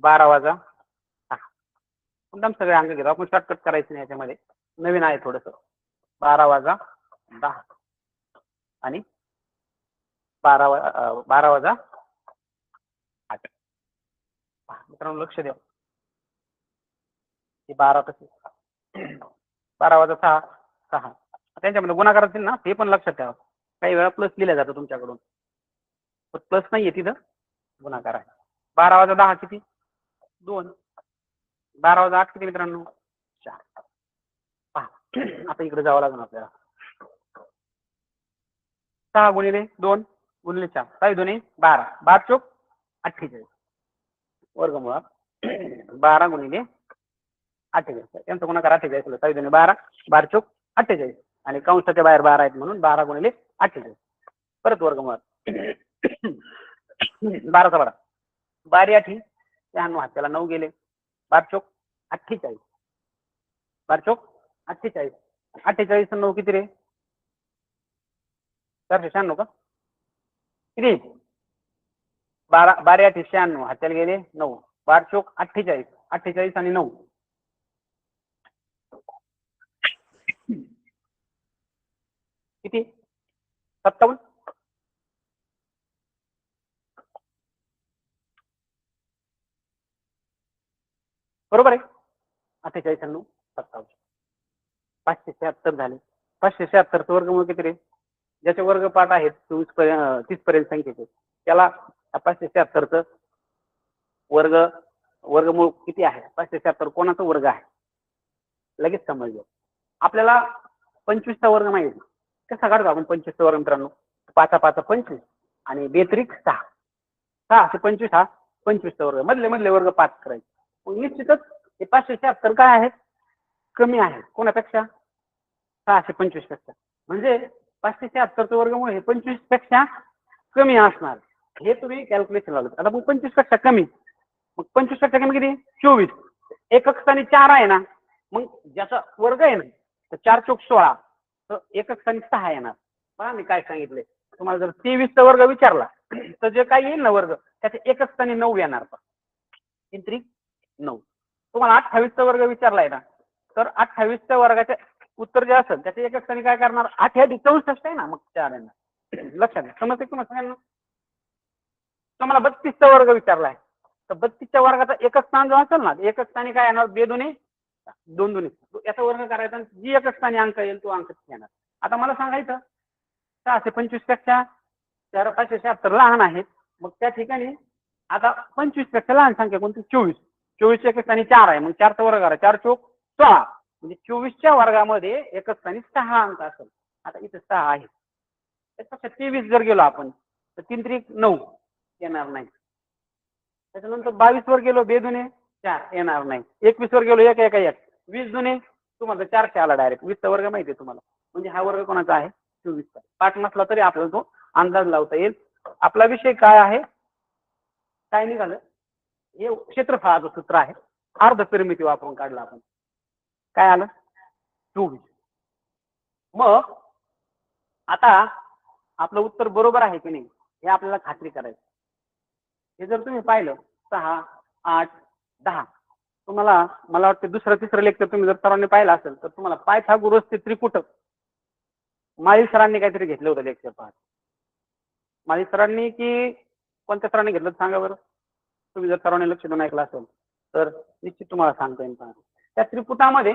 12 वाजा 6. एकदम सगळे अंक घेतो आपण, शॉर्टकट करायचं नाही याच्यामध्ये, नवीन आहे थोडस. 12 वाजा 10 आणि 12 वाजा 8. मित्रांनो लक्ष द्या, 12 कसे 12 वाजा 6 6. त्यांच्यामध्ये गुणाकार असतील ना, ते पण लक्षात ठेवा. काही वेळा प्लस लिहिलं जातं तुमच्याकडून, प्लस नाहीये तिथं, गुणाकार आहे. 12 वाजा 10 किती, 2. 12 वाजा 8 किती मित्रांनो, 4. पहा आता इकडे जावं लागेल आपल्याला. 6 गुणिले 2 गुणिले 4, 6 2 12, 12 चोक 48. वर्गमुळात 12 गुणिले 48, यांचा गुणाकार 48 होईल. 6 2 12, 12 चोक 48 आणि कंसाच्या बाहेर 12 आहेत म्हणून 12 गुणिले 48. परत वर्गमुळात 12चा 12, 12 8 96 हाताला 9 गेले, 12 चोक 48, 12 चोक 48, 48 9 किती रे, 496 का किती, 12 12 8 96 हाताला गेले 9, 12 चोक 48, 48 आणि 9 किती, 57. बरोबर आहे. 48 आणि 9 57, 576 झाले. 576 वर्गमूळ किती रे, ज्याचे वर्गपाठ आहेत 30 पर्यंत संख्येचे, त्याला 576 वर्गमूळ किती आहे, 576 कोणाचा वर्ग आहे लगेच समजलं आपल्याला. 25चा वर्ग माहिती कसा काढतो आपण, 25चा वर्ग मित्रांनो, 5 5 25 आणि बेत्रिक 6, 6 से 25 हा 25चा वर्ग, मधले वर्ग 5 करायचे. मग निश्चितच हे 576 काय आहेत, कमी आहे कोणापेक्षा, 625 पेक्षा. म्हणजे 576चं वर्गमूळ हे 25 पेक्षा कमी असणार. हे तुम्ही कॅल्क्युलेशन लावलं. आता मग 25 पेक्षा कमी, मग 25 पेक्षा कमी किती, 24. एकक स्थानी 4 आहे ना, मग ज्याचा वर्ग आहे ना, तर 4 चोक 16, तर एकक स्थानी 6 येणार. बघा मी काय सांगितलंय तुम्हाला, जर 23चा वर्ग विचारला तर जे काही येईल ना वर्ग, त्याचे एकक स्थानी 9 येणार. पण 9. तुम्हाला 28चा वर्ग विचारलाय ना, तर 28च्या वर्गाचे उत्तर जे असेल त्याचे एकक स्थानी काय करणार, 8 64 आहे ना, मग 4 येणार. लक्षात घ्या. समजते तुम्हाला सगळ्यांना? तुम्हाला 32चा वर्ग विचारलाय, तर 32च्या वर्गाचा एकच स्थान जो असेल ना, एकच स्थानी काय येणार? बेदुने दोन दुने, याचा वर्ग करायचा आणि जी एकच स्थानी अंक येईल तो अंक येणार. आता मला सांगायचं 625 पेक्षा 4576 लहान आहेत, मग त्या ठिकाणी आता 25 पेक्षा लहान संख्या कोणती? 24. 24 एकच स्थानी 4 आहे, मग 4चा वर्ग करा, 4 चोक 16, म्हणजे 24च्या वर्गामध्ये एकच स्थानी 6 अंक असेल. आता इथे 6 आहे, त्यापेक्षा 23 जर गेलो आपण तर 3 त्रिक 9 येणार नाही. त्याच्यानंतर 22 वर गेलो, बेदुने 4 येणार नाही. 21 वर गेलो, 1 1 1, 20 दुने तुम्हाला 400 आला डायरेक्ट. 20चा वर्ग माहिती आहे तुम्हाला, म्हणजे हा वर्ग कोणाचा आहे? 24चा. पाठ नसला तरी आपल्याला तो अंदाज लावता येईल. आपला विषय काय आहे? काय निघालं? हे क्षेत्रफळाचं सूत्र आहे, अर्ध परिमिती वापरून काढलं आपण. काय आलं? 24. मग आता आपलं उत्तर बरोबर आहे की नाही हे आपल्याला खात्री करायचं. हे जर तुम्ही पाहिलं 6, 8, 10, तुम्हाला मला वाटतं दुसरं तिसरं लेक्चर तुम्ही जर सरांनी पाहिलं असेल तर तुम्हाला पायथागोरसचे त्रिकुट माळी सरांनी काहीतरी घेतलं होतं लेक्चर. पाहत माळी सरांनी की कोणत्या सरांनी घेतलं सांगा बरं. तुम्ही जर सरांनी लक्ष देऊन ऐकलं असेल तर निश्चित तुम्हाला सांगता येईल. त्या त्रिकुटामध्ये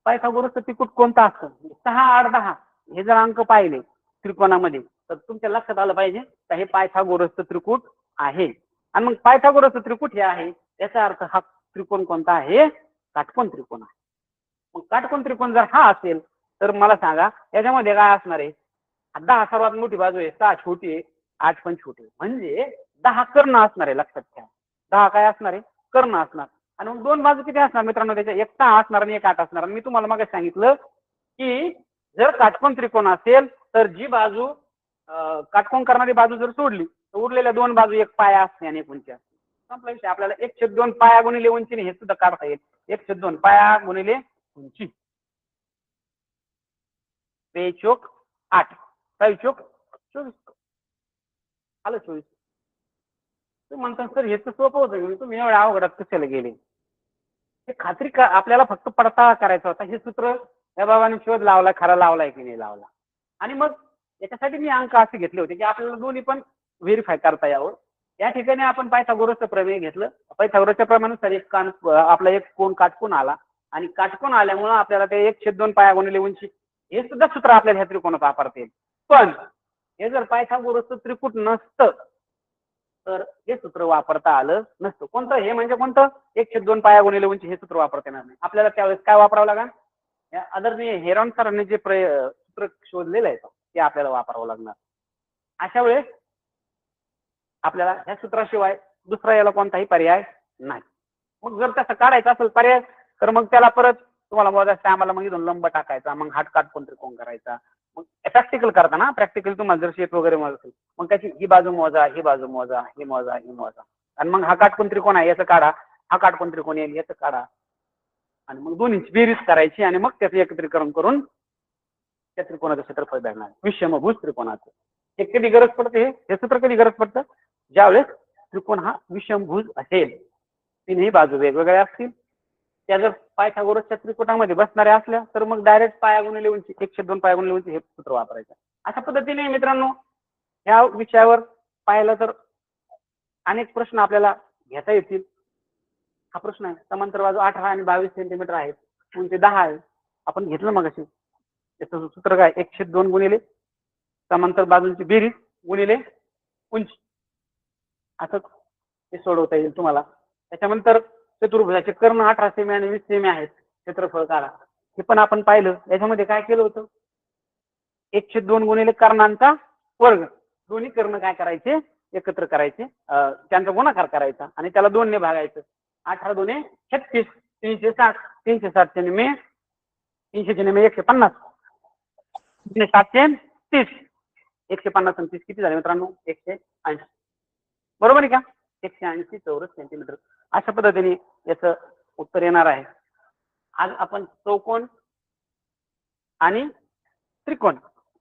पायथागोरसचं त्रिकूट कोणतं असतं? 6, 8, 10 हे जर अंक पाहिले त्रिकोणामध्ये तर तुमच्या लक्षात आलं पाहिजे तर हे पायथागोरसचं त्रिकूट आहे. आणि मग पायथागोरसचं त्रिकूट हे आहे, याचा अर्थ हा त्रिकोण कोणता आहे? काटकोन त्रिकोण आहे. मग काटकोन त्रिकोण जर हा असेल तर मला सांगा याच्यामध्ये काय असणार आहे? 10 सर्वात मोठी बाजू आहे, 6 छोटी आहे, 8 पण छोटी आहे, म्हणजे 10 कर्ण असणार आहे. लक्षात ठेवा, 10 काय असणार आहे? कर्ण असणार. आणि मग दोन बाजू किती असणार मित्रांनो? त्याच्या एक 6 असणार आणि एक 8 असणार. मी तुम्हाला मग सांगितलं की जर काटकोन त्रिकोण असेल तर जी बाजू काटकोन करणारी बाजू जर सोडली तर उरलेल्या दोन बाजू एक पाया असते आणि एक उंची असते. संपला विषय. आपल्याला 1/2 पाया गुणिले उंचीने हे सुद्धा काढता येईल. 1/2 पाया गुणिले उंची, 2 चोक 8, 5 चोक 24 आलं 24. तुम्ही म्हणता सर हे तर सोपं होतं, तुम्ही एवढ्या अवघडात कशाला गेले? हे खात्री का आपल्याला फक्त पडताळा करायचा होता. हे सूत्र या बाबांनी शोध लावला, खरा लावलाय की नाही लावला. आणि मग याच्यासाठी मी अंक असे घेतले होते की आपल्याला दोन्ही पण व्हेरीफाय करता यावं. या ठिकाणी आपण पायथागोरसचं प्रमेय घेतलं. पायथागोरसच्या प्रमाणानुसार एक आपला एक कोण काटकोन आला आणि काटकोन आल्यामुळं आपल्याला ते 1/2 पाया गुणिले उंची हे सुद्धा सूत्र आपल्याला ह्या त्रिकोणात वापरता येईल. पण हे जर पायथागोरसचं त्रिकूट नसतं तर हे सूत्र वापरता आलं नसतं. कोणतं? हे म्हणजे कोणतं? 1/2 पाया गुणिले उंची हे सूत्र वापरता येणार नाही. आपल्याला त्यावेळेस काय वापरावं लागेल? या आदरणीय हेरॉन सरांनी जे सूत्र शोधलेलं आहे ते आपल्याला वापरावं लागणार. अशा वेळेस आपल्याला ह्या सूत्राशिवाय दुसरा याला कोणताही पर्याय नाही. मग जर तसं काढायचं असेल पर्याय तर मग त्याला परत तुम्हाला मोजायचं आम्हाला, मग इथून लंब टाकायचा, मग हात काटकोन त्रिकोण करायचा. मग प्रॅक्टिकल करताना प्रॅक्टिकल तुम्हाला जर शेप वगैरे मोजायचं मग त्याची ही बाजू मोजा, ही बाजू मोजा, ही मोजा, ही मोजा, आणि मग हा काटकोन त्रिकोण आहे याचं काढा, हा काटकोन त्रिकोण येईल याचं काढा, आणि मग दोन्हीची बेरीज करायची आणि मग त्याचं एकत्रीकरण करून त्या त्रिकोणाचं क्षेत्रफळ भेटणार विषमभुज त्रिकोणाचं. हे कधी गरज पडते? हे सूत्र कधी गरज पडतं? ज्यावेळेस त्रिकोण हा विषमभुज असेल, तीनही बाजू वेगवेगळ्या असतील, त्या जर पायथागोरसच्या त्रिकोणामध्ये बसणाऱ्या असल्या तर मग डायरेक्ट पाया गुणिले उंची 1/2 पाया गुणिले उंची हे सूत्र वापरायचं. अशा पद्धतीने मित्रांनो ह्या विषयावर पाहिलं तर अनेक प्रश्न आपल्याला घेता येतील. हा प्रश्न आहे समांतर बाजू 18 आणि 22 सेंटीमीटर आहेत, उंची 10 आहे. आपण घेतलं मग अशी त्याचं सूत्र काय? 1/2 गुणिले समांतर बाजूंची बेरीज गुणिले उंची, असं ते सोडवता येईल तुम्हाला. त्याच्यानंतर चतुर्भुजाचे कर्ण 18 सेमी आणि 20 सेमी आहेत, क्षेत्रफळ काढा. हे पण आपण पाहिलं. याच्यामध्ये काय केलं होतं? 1/2 गुणिले कर्णांचा वर्ग, दोन्ही कर्ण काय करायचे? एकत्र करायचे, त्यांचा गुणाकार करायचा आणि त्याला 2 ने भागायचं. 18 दुने 36, 360, 360 निमे 300 निमे 150, 730, 150 आणि 30 किती झाले मित्रांनो? 180. बरोबर आहे का? 180 चौरस सेंटीमीटर. अशा पद्धतीने याचं उत्तर येणार आहे. आज आपण चौकोन आणि त्रिकोण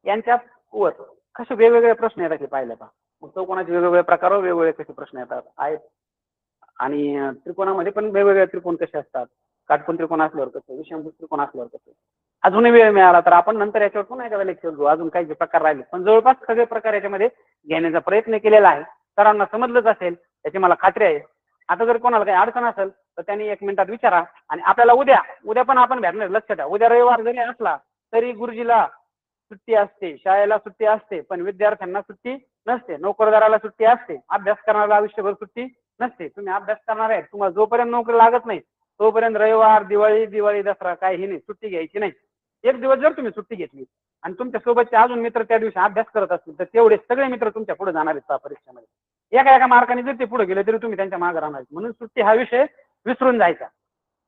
यांच्यावर कसे वेगवेगळे प्रश्न येतात हे पाहिलं पहा. मग चौकोनाचे वेगवेगळे प्रकार, वेगवेगळे कसे प्रश्न येतात आहेत, आणि त्रिकोणामध्ये पण वेगवेगळे त्रिकोण कसे असतात, काटकोन त्रिकोण असल्यावर कसं, विषमभुज त्रिकोण असल्यावर कसं. अजूनही वेळ मिळाला तर आपण नंतर याच्यावर पुन्हा एखादा लेक्चर घेऊ, अजून काही जे प्रकार राहिले. पण जवळपास सगळे प्रकार याच्यामध्ये घेण्याचा प्रयत्न केलेला आहे. सरांना समजलंच असेल याची मला खात्री आहे. आता जर कोणाला काही अडचण असेल तर त्यांनी 1 मिनिटात विचारा. आणि आपल्याला उद्या पण आपण भेटणार, लक्ष द्या. उद्या रविवार जरी असला तरी गुरुजीला सुट्टी असते, शाळेला सुट्टी असते, पण विद्यार्थ्यांना सुट्टी नसते, नोकरदाराला सुट्टी असते, अभ्यास करणाऱ्याला आयुष्यभर सुट्टी नसते. तुम्ही अभ्यास करणार आहे, तुम्हाला जोपर्यंत नोकरी लागत नाही तोपर्यंत रविवार, दिवाळी, दसरा काही नाही, सुट्टी घ्यायची नाही. एक दिवस जर तुम्ही सुट्टी घेतली आणि तुमच्या सोबतचे अजून मित्र त्या दिवशी अभ्यास करत असतील तर तेवढे सगळे मित्र तुमच्या पुढे जाणार आहेत परीक्षेमध्ये. एका मार्काने जर ते पुढे गेले तरी तुम्ही त्यांच्या मागे राहणार. म्हणून सुट्टी हा विषय विसरून जायचा.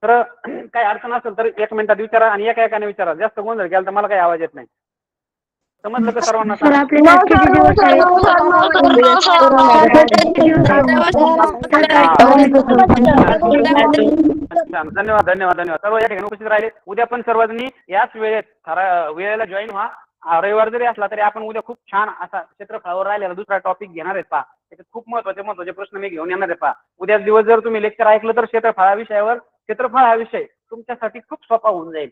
तर काही अडचण असेल तर 1 मिनिटात विचारा आणि एकाने विचारा. जास्त गोंधळ केला तर मला काही आवाज येत नाही. समजलं का सर्वांना? सर आपल्याला किती दिवस आहे? धन्यवाद. सर्व या ठिकाणी उपस्थित राहिले. उद्या पण सर्वांनी याच वेळेत वेळेला जॉईन व्हा. रविवार जरी असला तरी आपण उद्या खूप छान असा क्षेत्रफळावर राहिलेला दुसरा टॉपिक घेणार आहेत पहा. त्याच्यात खूप महत्वाचे प्रश्न मी घेऊन येणार आहे पहा. उद्या दिवस जर तुम्ही लेक्चर ऐकलं तर क्षेत्रफळ हा विषय तुमच्यासाठी खूप सोपा होऊन जाईल.